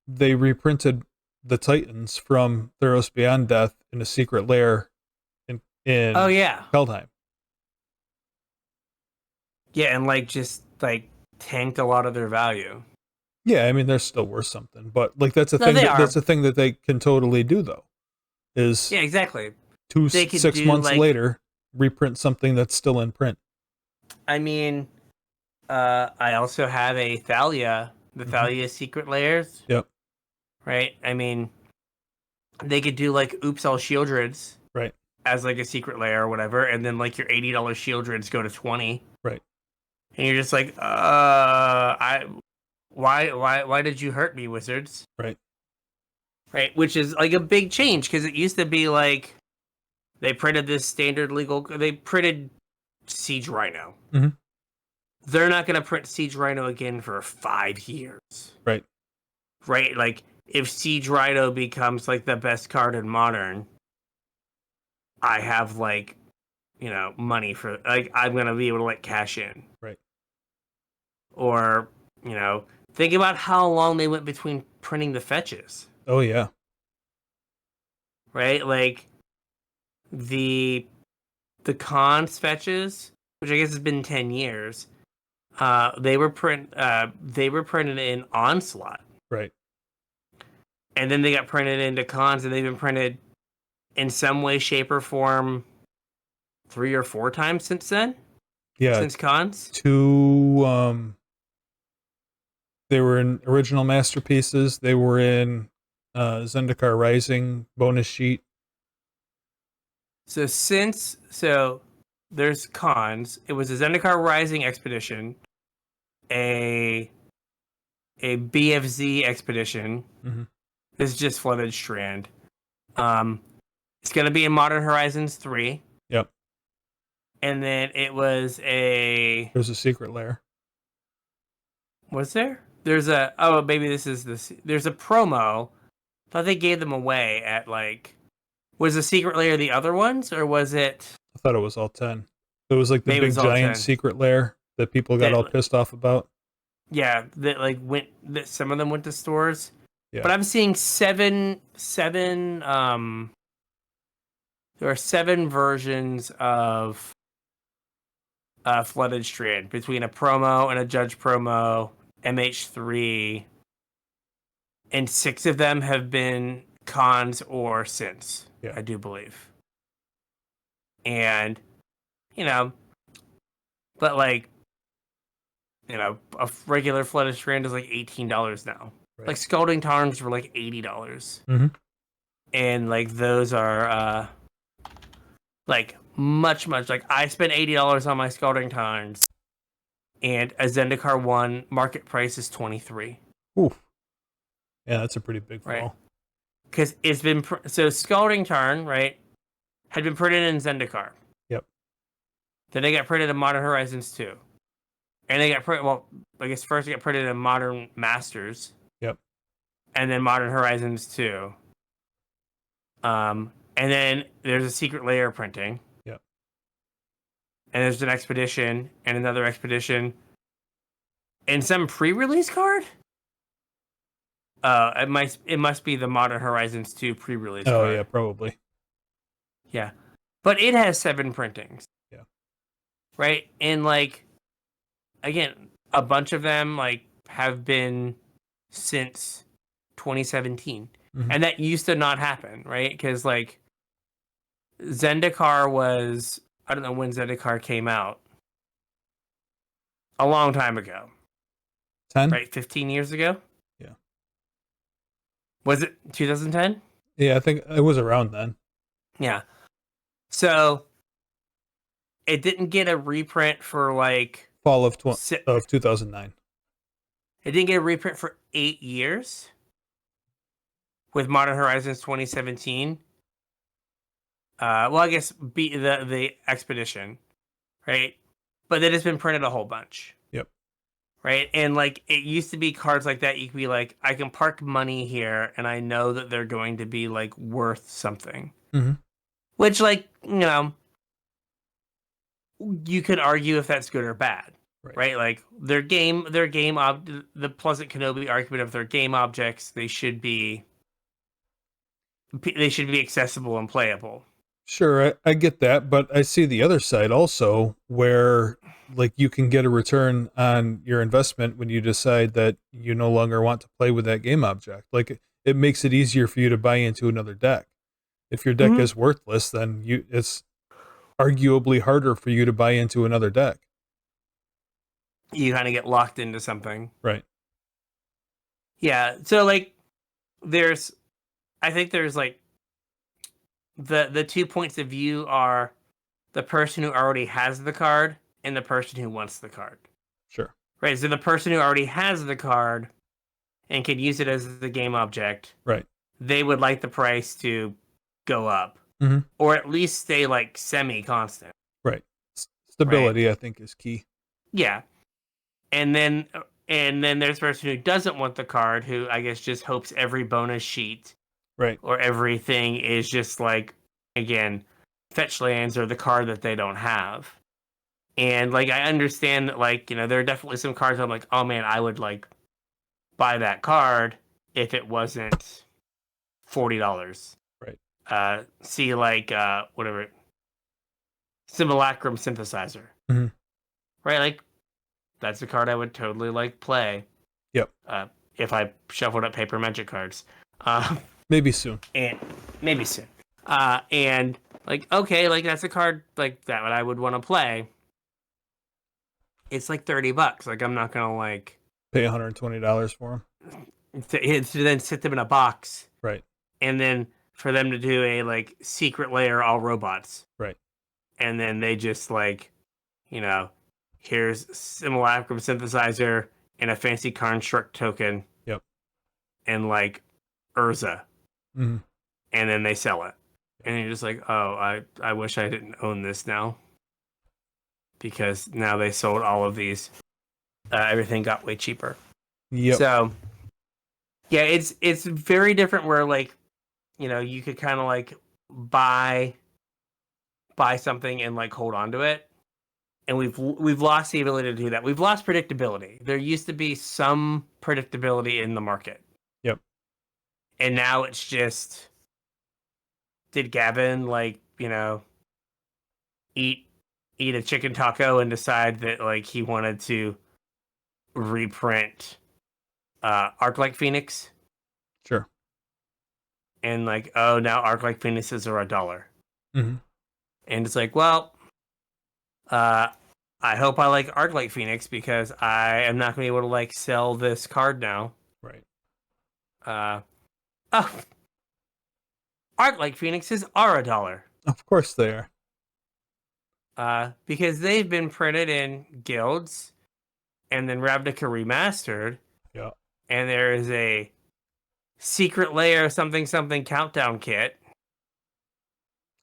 B: They reprinted the Titans from Theros Beyond Death in a secret lair in
A: oh yeah,
B: Kaldheim.
A: Yeah, and like just like tanked a lot of their value.
B: Yeah, I mean they're still worth something, but like that's a
A: No,
B: thing.
A: that's
B: a thing that they can totally do though. Is
A: yeah, exactly.
B: 6 months later reprint something that's still in print.
A: I mean, I also have a Thalia, the Thalia Secret Layers.
B: Yep.
A: Right. I mean, they could do like Oops All Shieldreds.
B: Right.
A: As like a secret layer or whatever, and then like your $80 Shieldreds go to 20.
B: Right.
A: And you're just like, why did you hurt me, wizards?
B: Right.
A: Right, which is like a big change because it used to be like they printed this standard legal. They printed Siege Rhino.
B: Mm-hmm.
A: They're not going to print Siege Rhino again for 5 years.
B: Right.
A: Right, like if Siege Rhino becomes like the best card in Modern, I have like, money for like I'm going to be able to like cash in.
B: Right.
A: Or, think about how long they went between printing the fetches.
B: Oh yeah.
A: Right? Like the cons fetches, which I guess has been 10 years. They were printed in Onslaught.
B: Right.
A: And then they got printed into cons, and they've been printed in some way, shape, or form 3 or 4 times since then.
B: Yeah.
A: Since cons.
B: 2 they were in original masterpieces. They were in Zendikar Rising bonus sheet.
A: So there's cons. It was a Zendikar Rising expedition, a BFZ expedition.
B: Mm-hmm.
A: This is just Flooded Strand. It's gonna be in Modern Horizons 3.
B: Yep.
A: And then it was
B: there's a secret lair.
A: Was there? There's there's a promo. I thought they gave them away at like, was the secret lair the other ones, or was it?
B: I thought it was all 10. It was like the big giant secret lair that people got all pissed off about.
A: Yeah, that some of them went to stores.
B: Yeah.
A: But I'm seeing 7 there are 7 versions of Flooded Strand between a promo and a judge promo, MH3, and 6 of them have been cons or since,
B: yeah.
A: I do believe. And, but like, a regular Flooded Strand is like $18 now.
B: Right.
A: Like Scalding Tarns were like $80.
B: Mm-hmm.
A: and like those are like much like I spent $80 on my Scalding Tarns, and a Zendikar 1 market price is 23.
B: Oof. Yeah, that's a pretty big
A: Right.
B: fall.
A: Because it's been so Scalding Tarn, right, had been printed in Zendikar.
B: Yep.
A: Then they got printed in Modern Horizons 2. And they got printed, well, I guess first they got printed in Modern Masters.
B: Yep.
A: And then Modern Horizons 2. And then there's a Secret Layer printing.
B: Yep.
A: And there's an Expedition and another Expedition. And some pre-release card? It must be the Modern Horizons 2 pre-release card.
B: Oh yeah, probably.
A: Yeah. But it has 7 printings.
B: Yeah.
A: Right? And like again, a bunch of them like have been since 2017.
B: Mm-hmm.
A: And that used to not happen, right? Because like Zendikar was, I don't know when Zendikar came out. A long time ago.
B: 10?
A: Right? 15 years ago?
B: Yeah.
A: Was it 2010?
B: Yeah, I think it was around then.
A: Yeah. So it didn't get a reprint for like
B: Fall of 2009.
A: It didn't get a reprint for 8 years. With Modern Horizons 2017. Well, I guess the Expedition, right? But then it's been printed a whole bunch.
B: Yep.
A: Right? And like it used to be cards like that, you could be like, I can park money here and I know that they're going to be like worth something.
B: Mm-hmm.
A: Which, like, you know, you could argue if that's good or bad. Right? Like the Pleasant Kenobi argument of their game objects, they should be accessible and playable.
B: Sure, I get that, but I see the other side also where like you can get a return on your investment when you decide that you no longer want to play with that game object. Like it makes it easier for you to buy into another deck. If your deck is worthless, then it's arguably harder for you to buy into another deck.
A: You kind of get locked into something.
B: Right.
A: Yeah, so like I think there's like the 2 points of view are the person who already has the card and the person who wants the card.
B: Sure.
A: Right. So the person who already has the card and can use it as the game object.
B: Right.
A: They would like the price to go up.
B: Mm-hmm.
A: Or at least stay like semi-constant.
B: Right. Stability, right? I think, is key.
A: Yeah. And then there's a person who doesn't want the card, who I guess just hopes every bonus sheet,
B: right,
A: or everything is just like, again, fetch lands or the card that they don't have. And like I understand that, like, you know, there are definitely some cards I'm like, oh man, I would like buy that card if it wasn't $40.
B: Right.
A: See like whatever, Simulacrum Synthesizer.
B: Mm-hmm.
A: Right, like that's a card I would totally like play.
B: Yep.
A: If I shuffled up Paper Magic cards.
B: Maybe soon.
A: And like, okay, like that's a card like that I would want to play. It's like $30. Like I'm not gonna like
B: pay $120 for them.
A: To then sit them in a box.
B: Right.
A: And then for them to do a like Secret Layer all robots.
B: Right.
A: And then they just like, you know, here's Simulacrum Synthesizer and a fancy construct token.
B: Yep.
A: And like Urza.
B: Mm-hmm.
A: And then they sell it. And you're just like, oh, I wish I didn't own this now. Because now they sold all of these. Everything got way cheaper.
B: Yep.
A: So, yeah, it's very different where, like, you know, you could kind of, like, buy something and, like, hold on to it. And we've lost the ability to do that. We've lost predictability. There used to be some predictability in the market.
B: Yep. And
A: now it's just, did Gavin, like, you know, eat a chicken taco and decide that like he wanted to reprint Arc-like Phoenix?
B: Sure.
A: And like, oh, now Arc-like Phoenixes are $1.
B: Mm-hmm.
A: And it's like, well, I hope I like Arc-like Phoenix because I am not going to be able to like sell this card now.
B: Right.
A: Oh, Arc-like Phoenixes are $1.
B: Of course they are.
A: Because they've been printed in guilds and then Ravnica remastered,
B: Yeah. Of
A: and there is a secret layer something something countdown kit,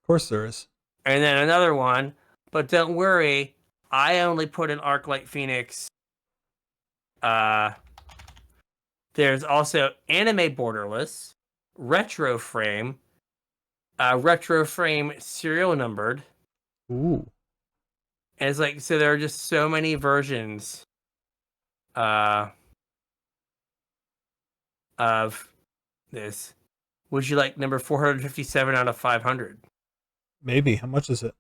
B: course there is.
A: and then another one. But don't worry, I only put an Arclight Phoenix. There's also Anime Borderless, Retro Frame serial numbered,
B: Ooh.
A: and it's like so there are just so many versions of this. Would you like number 457 out of 500?
B: Maybe. How much is it?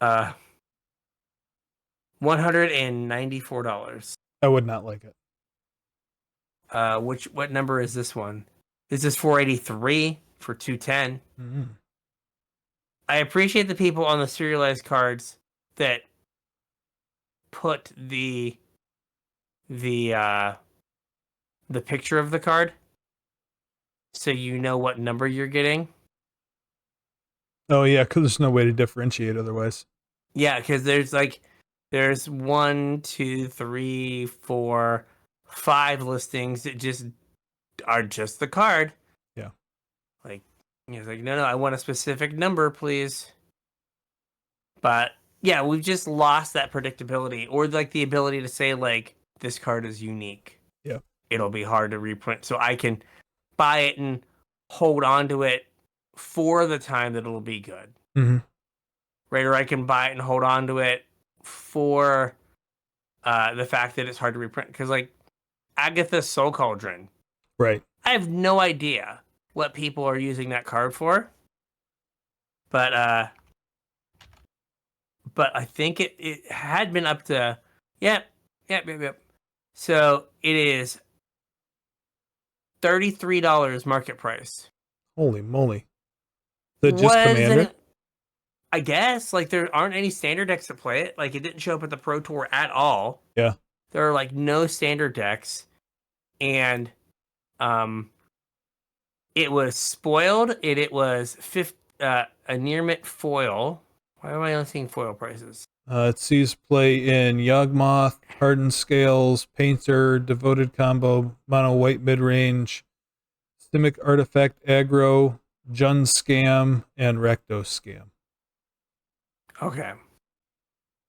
A: $194.
B: I would not like it.
A: What number is this one? Is this 483 for 210?
B: Mm-hmm.
A: I appreciate the people on the serialized cards that put the picture of the card so you know what number you're getting.
B: Oh yeah, because there's no way to differentiate otherwise.
A: Yeah, because there's 1, 2, 3, 4, 5 listings that just are just the card.
B: Yeah.
A: Like it's like no, I want a specific number, please. But yeah, we've just lost that predictability or like the ability to say like this card is unique.
B: Yeah.
A: It'll be hard to reprint, so I can buy it and hold on to it for the time that it'll be good.
B: Mm-hmm.
A: Right, or I can buy it and hold on to it for the fact that it's hard to reprint. Because like Agatha's Soul Cauldron,
B: Right.
A: I have no idea what people are using that card for, but I think it had been up to yep. So it is $33 market price.
B: Holy moly. Is it just Commander?
A: I guess like there aren't any standard decks that play it. Like it didn't show up at the Pro Tour at all.
B: Yeah.
A: There are like no standard decks, and it was spoiled. It was a near mint foil. Why am I only seeing foil prices?
B: It sees play in Yawgmoth, Hardened Scales, Painter, Devoted Combo, Mono White Midrange, Simic Artifact Aggro, Jun Scam, and Rakdos Scam.
A: Okay.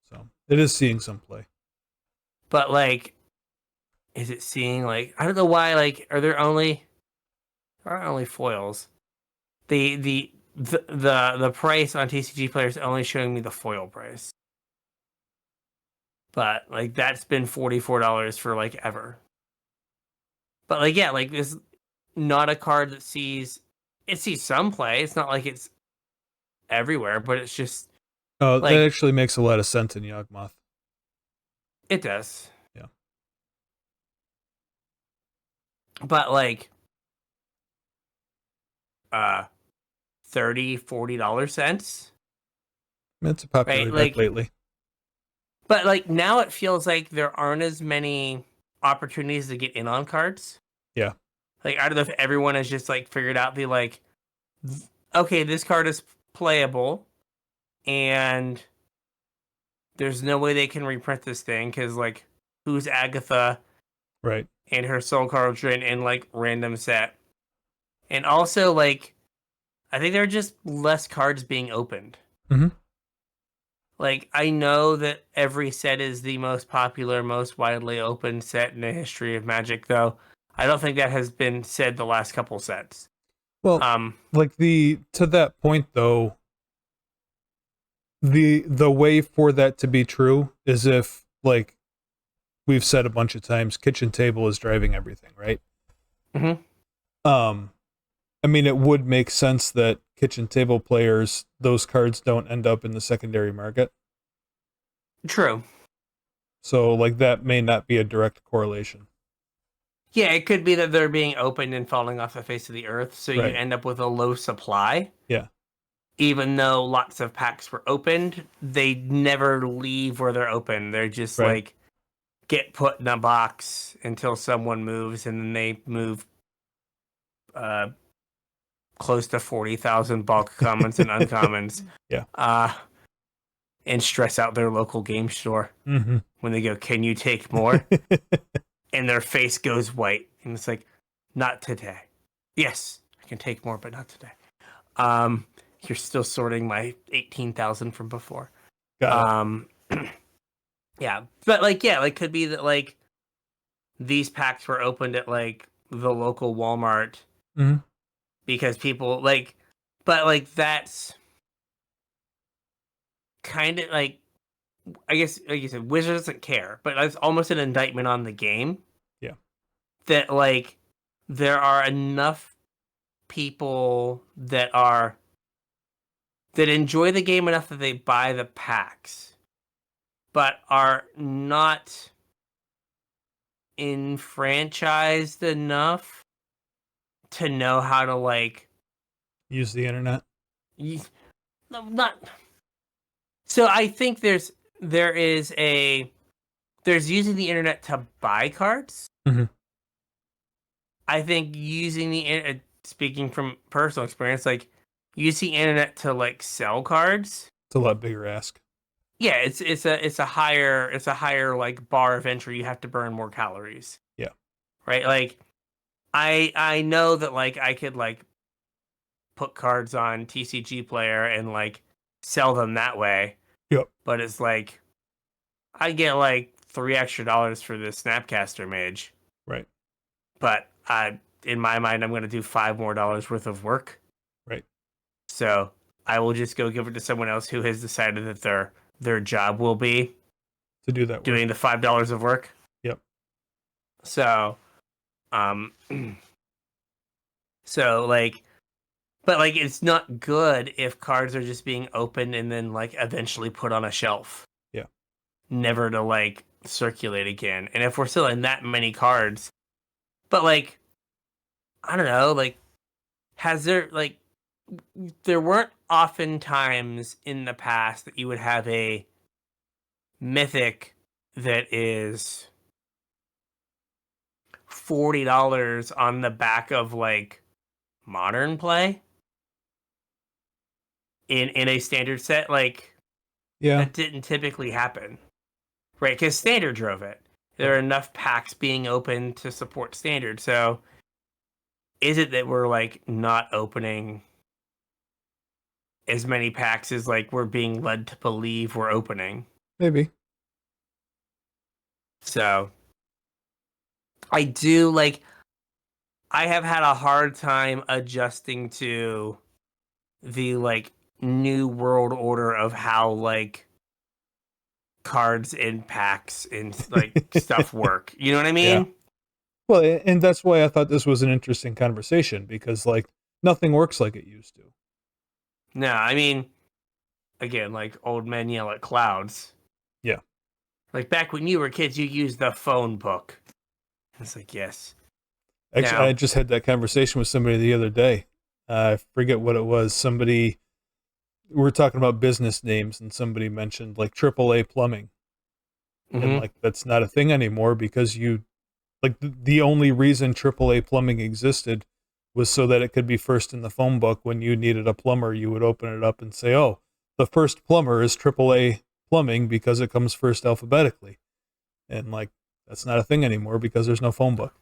B: So it is seeing some play.
A: But like, is it seeing like I don't know why like there are only foils. The price on TCG Player is only showing me the foil price. But like that's been $44 for like ever. But like yeah, like this not a card that sees some play. It's not like it's everywhere, but it's just
B: Oh,
A: like,
B: that actually makes a lot of sense in Yawgmoth.
A: it does.
B: Yeah.
A: But like $30-$40 cents.
B: It's a popular deck lately.
A: But like now it feels like there aren't as many opportunities to get in on cards.
B: Yeah.
A: Like I don't know if everyone has just like figured out the like okay, this card is playable and there's no way they can reprint this thing because like who's Agatha
B: right
A: and her Soul Cauldron in like random set. And also like I think there are just less cards being opened.
B: Mm-hmm.
A: Like I know that every set is the most popular, most widely opened set in the history of Magic, though I don't think that has been said the last couple sets.
B: Well, like to that point though, the way for that to be true is if like we've said a bunch of times, kitchen table is driving everything, right?
A: Mm-hmm.
B: I mean, it would make sense that kitchen table players, those cards don't end up in the secondary market.
A: True.
B: So, like, that may not be a direct correlation.
A: Yeah, it could be that they're being opened and falling off the face of the earth, so
B: right.
A: you end up with a low supply.
B: Yeah.
A: Even though lots of packs were opened, they never leave where they're open. They're just
B: right.
A: like get put in a box until someone moves, and then they move close to 40,000 bulk commons and uncommons.
B: Yeah.
A: And stress out their local game store when they go, "Can you take more?" And their face goes white, and it's like, "Not today." Yes, I can take more, but not today. You're still sorting my 18,000 from before.
B: Got it.
A: Yeah, but like, yeah, like could be that like these packs were opened at like the local Walmart because people like, but like that's kind of like, I guess like you said, Wizards doesn't care, but it's almost an indictment on the game.
B: Yeah.
A: That like there are enough people that enjoy the game enough that they buy the packs, but are not enfranchised enough to know how to like
B: Use the internet.
A: Not. So I think there's using the internet to buy cards. I think using the internet, speaking from personal experience, like using the internet to like sell cards.
B: It's a lot bigger ask.
A: Yeah, it's a higher like bar of entry. You have to burn more calories.
B: Yeah.
A: Right. Like I know that like I could like put cards on TCG Player and like sell them that way.
B: Yep.
A: But it's like I get like $3 extra for this Snapcaster Mage.
B: Right.
A: But in my mind, I'm going to do $5 more worth of work.
B: Right.
A: So I will just go give it to someone else who has decided that their job will be
B: to do that work.
A: Doing the $5 of work.
B: Yep.
A: So, so like, but like, it's not good if cards are just being opened and then like eventually put on a shelf.
B: Yeah.
A: Never to like circulate again. And if we're selling that many cards, but like, I don't know, like, there weren't often times in the past that you would have a mythic that is $40 on the back of like modern play in a standard set. Like, that didn't typically happen, right? Because standard drove it. There are enough packs being open to support standard. So is it that we're like not opening as many packs as like we're being led to believe we're opening?
B: Maybe.
A: So I do like, I have had a hard time adjusting to the like new world order of how like cards and packs and like stuff work. You know what I mean?
B: Yeah. Well, and that's why I thought this was an interesting conversation, because like nothing works like it used to.
A: No, I mean, again, like old men yell at clouds.
B: Yeah.
A: Like back when you were kids, you used the phone book. It's like, yes.
B: Actually, I just had that conversation with somebody the other day. I forget what it was. We were talking about business names, and somebody mentioned like AAA plumbing. And like that's not a thing anymore, because the only reason AAA plumbing existed was so that it could be first in the phone book. When you needed a plumber, you would open it up and say, "Oh, the first plumber is AAA plumbing," because it comes first alphabetically. And like that's not a thing anymore because there's no phone book.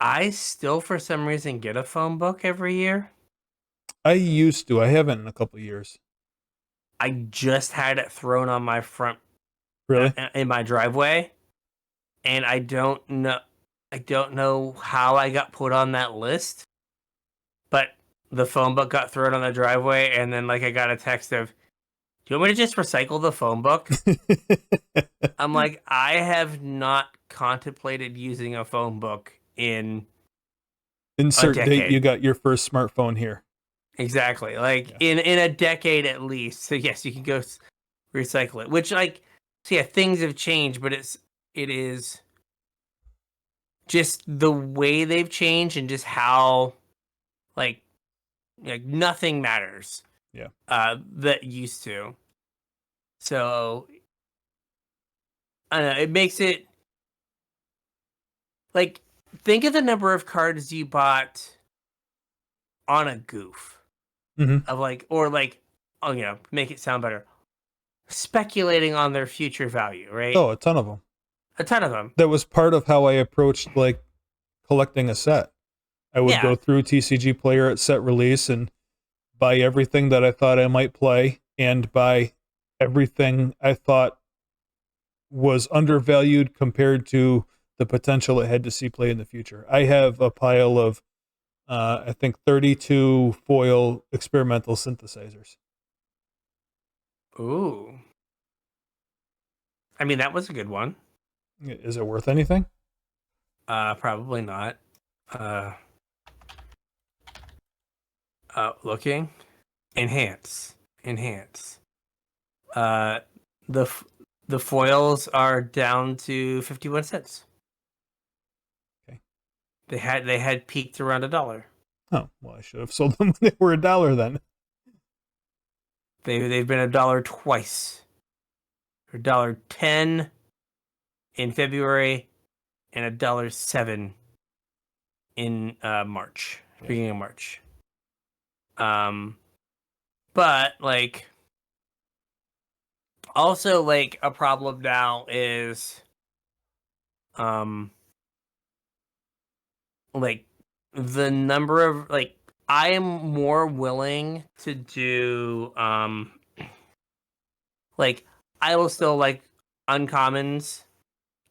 A: I still for some reason get a phone book every year.
B: I used to. I haven't in a couple of years.
A: I just had it thrown on my front,
B: really,
A: in my driveway, and I don't know how I got put on that list, but the phone book got thrown on the driveway, and then like I got a text of, "Do you want me to just recycle the phone book?" I'm like, I have not contemplated using a phone book in
B: insert date. You got your first smartphone here.
A: Exactly. Like in a decade at least. So yes, you can go recycle it. Which like, so yeah, things have changed, but it is just the way they've changed and just how like nothing matters.
B: Yeah.
A: That used to. So I don't know, it makes it like think of the number of cards you bought on a goof of like, or like, oh, make it sound better, speculating on their future value, right?
B: Oh, a ton of them.
A: A ton of them.
B: That was part of how I approached like collecting a set. I would
A: Yeah.
B: go through TCG Player at set release and buy everything that I thought I might play and buy everything I thought was undervalued compared to the potential it had to see play in the future. I have a pile of, I think, 32 foil experimental synthesizers.
A: Ooh. I mean, that was a good one.
B: Is it worth anything?
A: Probably not. Looking. Enhance. Uh, the foils are down to 51 cents.
B: Okay.
A: They had peaked around $1.
B: Oh, well, I should have sold them when they were $1 then.
A: They've been $1 twice. $1.10 in February and $1.07 in March, beginning of March. But like, also like a problem now is, like the number of like, I am more willing to do like, I will still like uncommons.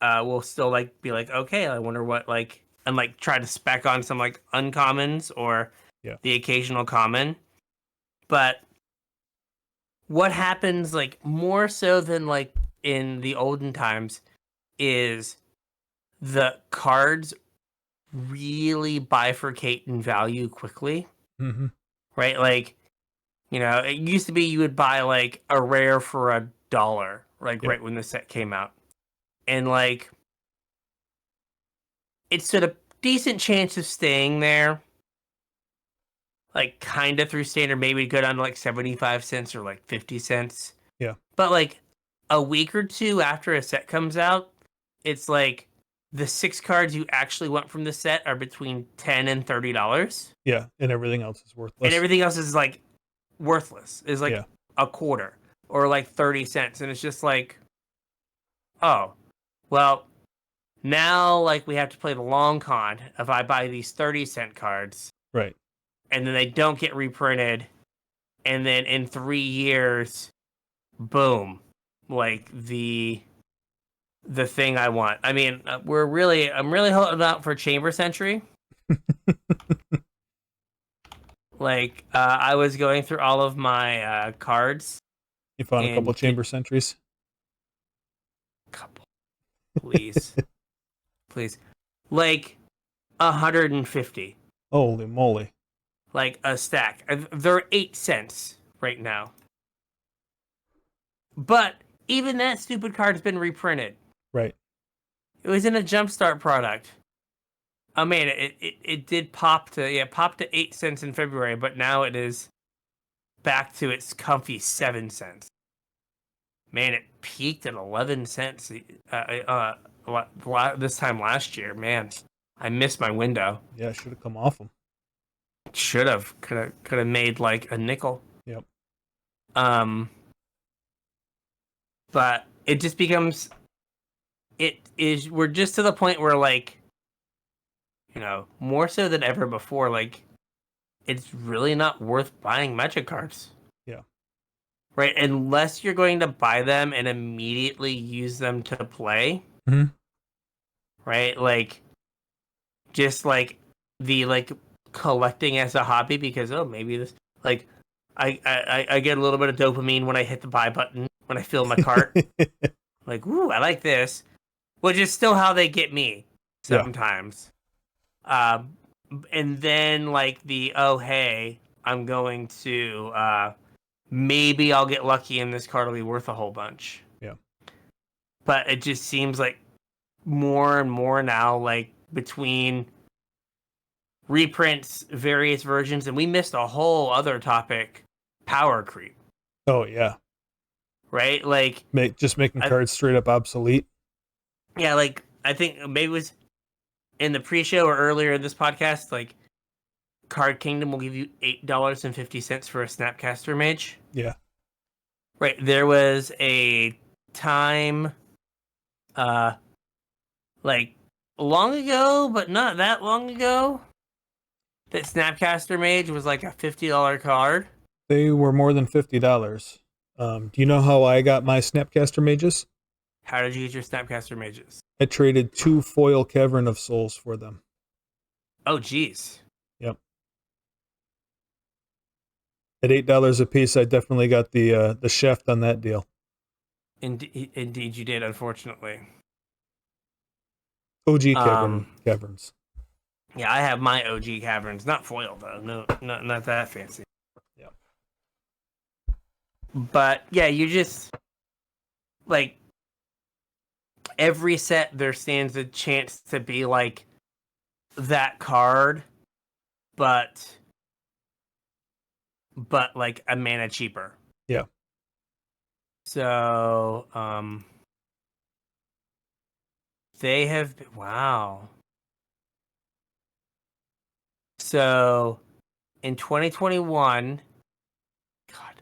A: Will still like be like, okay, I wonder what like, and like try to spec on some like uncommons or the occasional common. But what happens like more so than like in the olden times is the cards really bifurcate in value quickly.
B: Mm-hmm.
A: Right? Like, it used to be you would buy like a rare for $1, like right when the set came out. And like, it stood a decent chance of staying there. Like, kind of through standard, maybe go down to like 75 cents or like 50 cents.
B: Yeah.
A: But like a week or two after a set comes out, it's like the 6 cards you actually want from the set are between $10 and $30.
B: Yeah, and everything else is worthless.
A: And everything else is like worthless. Is like a quarter or like 30 cents. And it's just like, oh, well, now like we have to play the long con if I buy these 30-cent cards.
B: Right.
A: And then they don't get reprinted. And then in 3 years, boom, like the thing I want. I mean, I'm really holding out for Chamber Sentry. Like, I was going through all of my cards.
B: You found a couple Chamber Sentries?
A: Couple. Please. Please. Like, 150.
B: Holy moly.
A: Like, a stack. They're 8 cents right now. But even that stupid card's been reprinted.
B: Right.
A: It was in a Jumpstart product. Oh man, it did pop to 8 cents in February, but now it is back to its comfy 7 cents. Man, it peaked at 11 cents this time last year. Man, I missed my window.
B: Yeah, should have come off them.
A: Should have. Could have made like a nickel.
B: Yep.
A: But it just becomes, we're just to the point where like, more so than ever before, like, it's really not worth buying Magic cards.
B: Yeah.
A: Right? Unless you're going to buy them and immediately use them to play.
B: Mm-hmm.
A: Right? Like, just like the like collecting as a hobby because, oh, maybe this, like, I get a little bit of dopamine when I hit the buy button, when I fill my cart. Like, ooh, I like this. Which is still how they get me sometimes. And then like oh hey, I'm going to maybe I'll get lucky and this card will be worth a whole bunch.
B: Yeah.
A: But it just seems like more and more now, like between reprints, various versions, and we missed a whole other topic, power creep.
B: Oh yeah.
A: Right? Like
B: just making cards straight up obsolete.
A: Yeah, like I think maybe it was in the pre-show or earlier in this podcast, like Card Kingdom will give you $8.50 for a Snapcaster Mage.
B: Yeah.
A: Right. There was a time, like long ago, but not that long ago, that Snapcaster Mage was like a $50 card.
B: They were more than $50. Do you know how I got my Snapcaster Mages?
A: How did you get your Snapcaster Mages?
B: I traded 2 foil Cavern of Souls for them.
A: Oh, geez.
B: Yep. At $8 a piece, I definitely got the shaft on that deal.
A: Indeed, you did. Unfortunately,
B: OG caverns.
A: Yeah, I have my OG caverns, not foil though. No, not that fancy.
B: Yeah.
A: But yeah, you just like every set there stands a chance to be like that card, but like a mana cheaper.
B: Yeah.
A: So, they have been, wow. So, in 2021, God,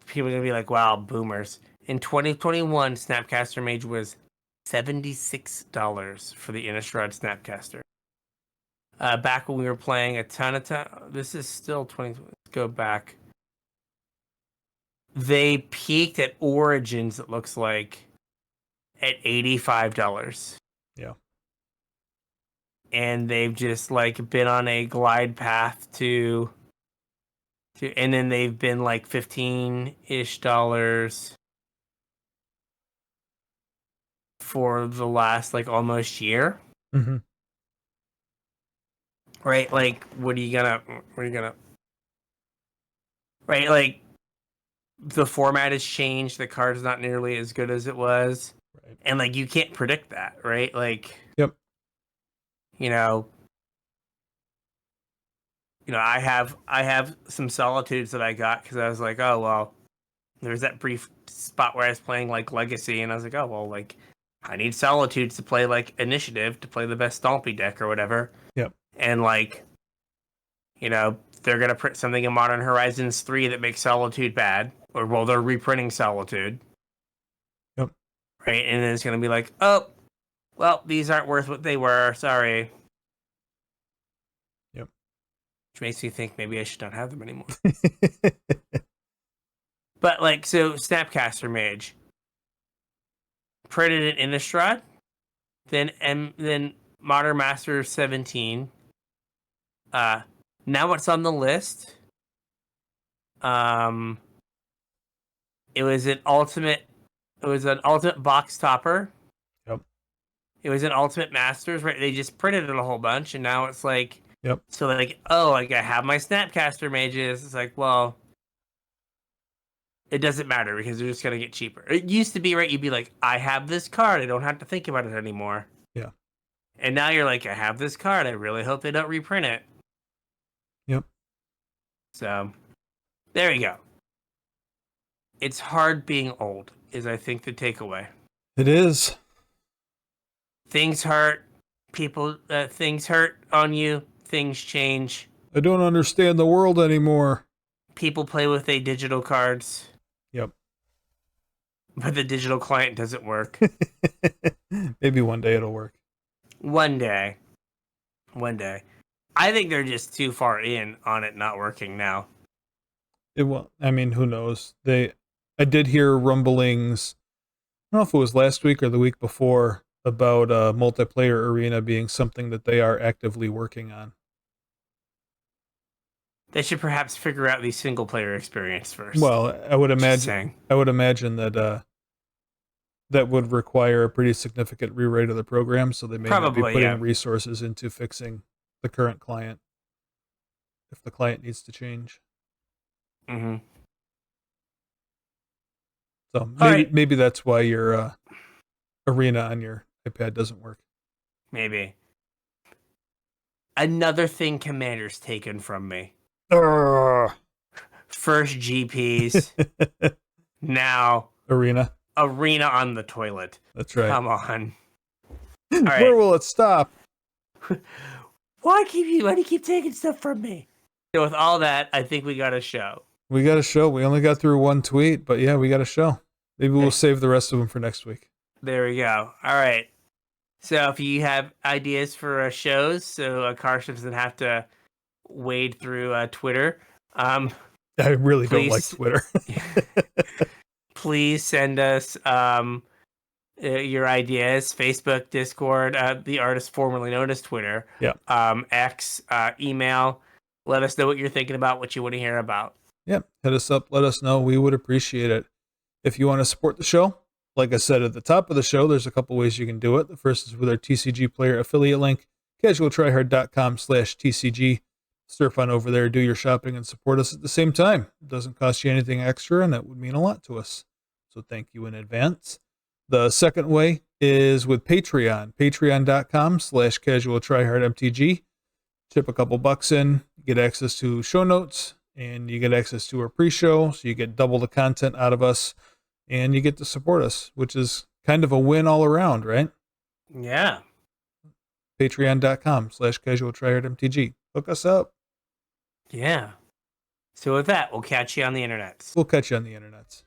A: people are gonna be like, "Wow, boomers." In 2021, Snapcaster Mage was $76 for the Innistrad Snapcaster. Back when we were playing a ton of time, this is still 20. Let's go back. They peaked at Origins, it looks like, at $85.
B: Yeah.
A: And they've just like been on a glide path to and then they've been like $15-ish for the last like almost year.
B: Mm-hmm.
A: Right? Like, what are you gonna right? Like, the format has changed. The card's not nearly as good as it was.
B: Right.
A: And like, you can't predict that, right? Like,
B: yep.
A: You know, I have some Solitudes that I got because I was like, oh well, there's that brief spot where I was playing like Legacy, and I was like, oh well, like I need Solitudes to play like Initiative to play the best Stompy deck or whatever.
B: Yep.
A: And like, they're gonna print something in Modern Horizons 3 that makes Solitude bad, or well, they're reprinting Solitude.
B: Yep.
A: Right, and then it's gonna be like, oh, well, these aren't worth what they were. Sorry.
B: Yep.
A: Which makes me think maybe I should not have them anymore. But like, so Snapcaster Mage printed it in Innistrad, then Modern Masters 17. Now it's on the list. It was an ultimate box topper.
B: Yep.
A: It was an Ultimate Masters, right? They just printed it a whole bunch, and now it's like,
B: yep.
A: So like, oh, like I have my Snapcaster Mages. It's like, well, it doesn't matter because they're just gonna get cheaper. It used to be, right? You'd be like, I have this card. I don't have to think about it anymore.
B: Yeah.
A: And now you're like, I have this card. I really hope they don't reprint it.
B: Yep.
A: So, there you go. It's hard being old, is I think the takeaway.
B: It is.
A: Things hurt. Things hurt on you. Things change.
B: I don't understand the world anymore.
A: People play with their digital cards.
B: Yep.
A: But the digital client doesn't work.
B: Maybe one day it'll work.
A: One day. I think they're just too far in on it not working now.
B: It will. I mean, who knows? I did hear rumblings. I don't know if it was last week or the week before about a multiplayer arena being something that they are actively working on.
A: They should perhaps figure out the single player experience first.
B: Well, I would imagine that that would require a pretty significant rewrite of the program, so they may not be putting resources into fixing the current client if the client needs to change.
A: Mm-hmm.
B: So maybe that's why your arena on your iPad doesn't work.
A: Maybe. Another thing Commander's taken from me. First GPs. Now
B: Arena
A: on the toilet.
B: That's right.
A: Come on. right.
B: Where will it stop?
A: Why do you keep taking stuff from me? So with all that, I think we got a show.
B: We got a show. We only got through one tweet, but yeah, we got a show. Maybe we'll save the rest of them for next week.
A: There we go. All right. So if you have ideas for shows, so Carson doesn't have to wade through Twitter,
B: I really don't like
A: please-
B: Twitter.
A: please send us your ideas. Facebook, Discord, the artist formerly known as Twitter,
B: Yeah.
A: X, email. Let us know what you're thinking about, what you want to hear about.
B: Yeah, hit us up. Let us know. We would appreciate it. If you want to support the show, like I said at the top of the show, there's a couple ways you can do it. The first is with our TCG player affiliate link, CasualTryHard.com/TCG. Surf on over there, do your shopping, and support us at the same time. It doesn't cost you anything extra, and it would mean a lot to us. So thank you in advance. The second way is with Patreon, patreon.com/CasualTryHardMTG. Chip a couple bucks in, get access to show notes, and you get access to our pre-show, so you get double the content out of us, and you get to support us, which is kind of a win all around, right?
A: Yeah.
B: Patreon.com/CasualTryHardMTG. Hook us up.
A: Yeah. So with that, we'll catch you on the internet.
B: We'll catch you on the internets.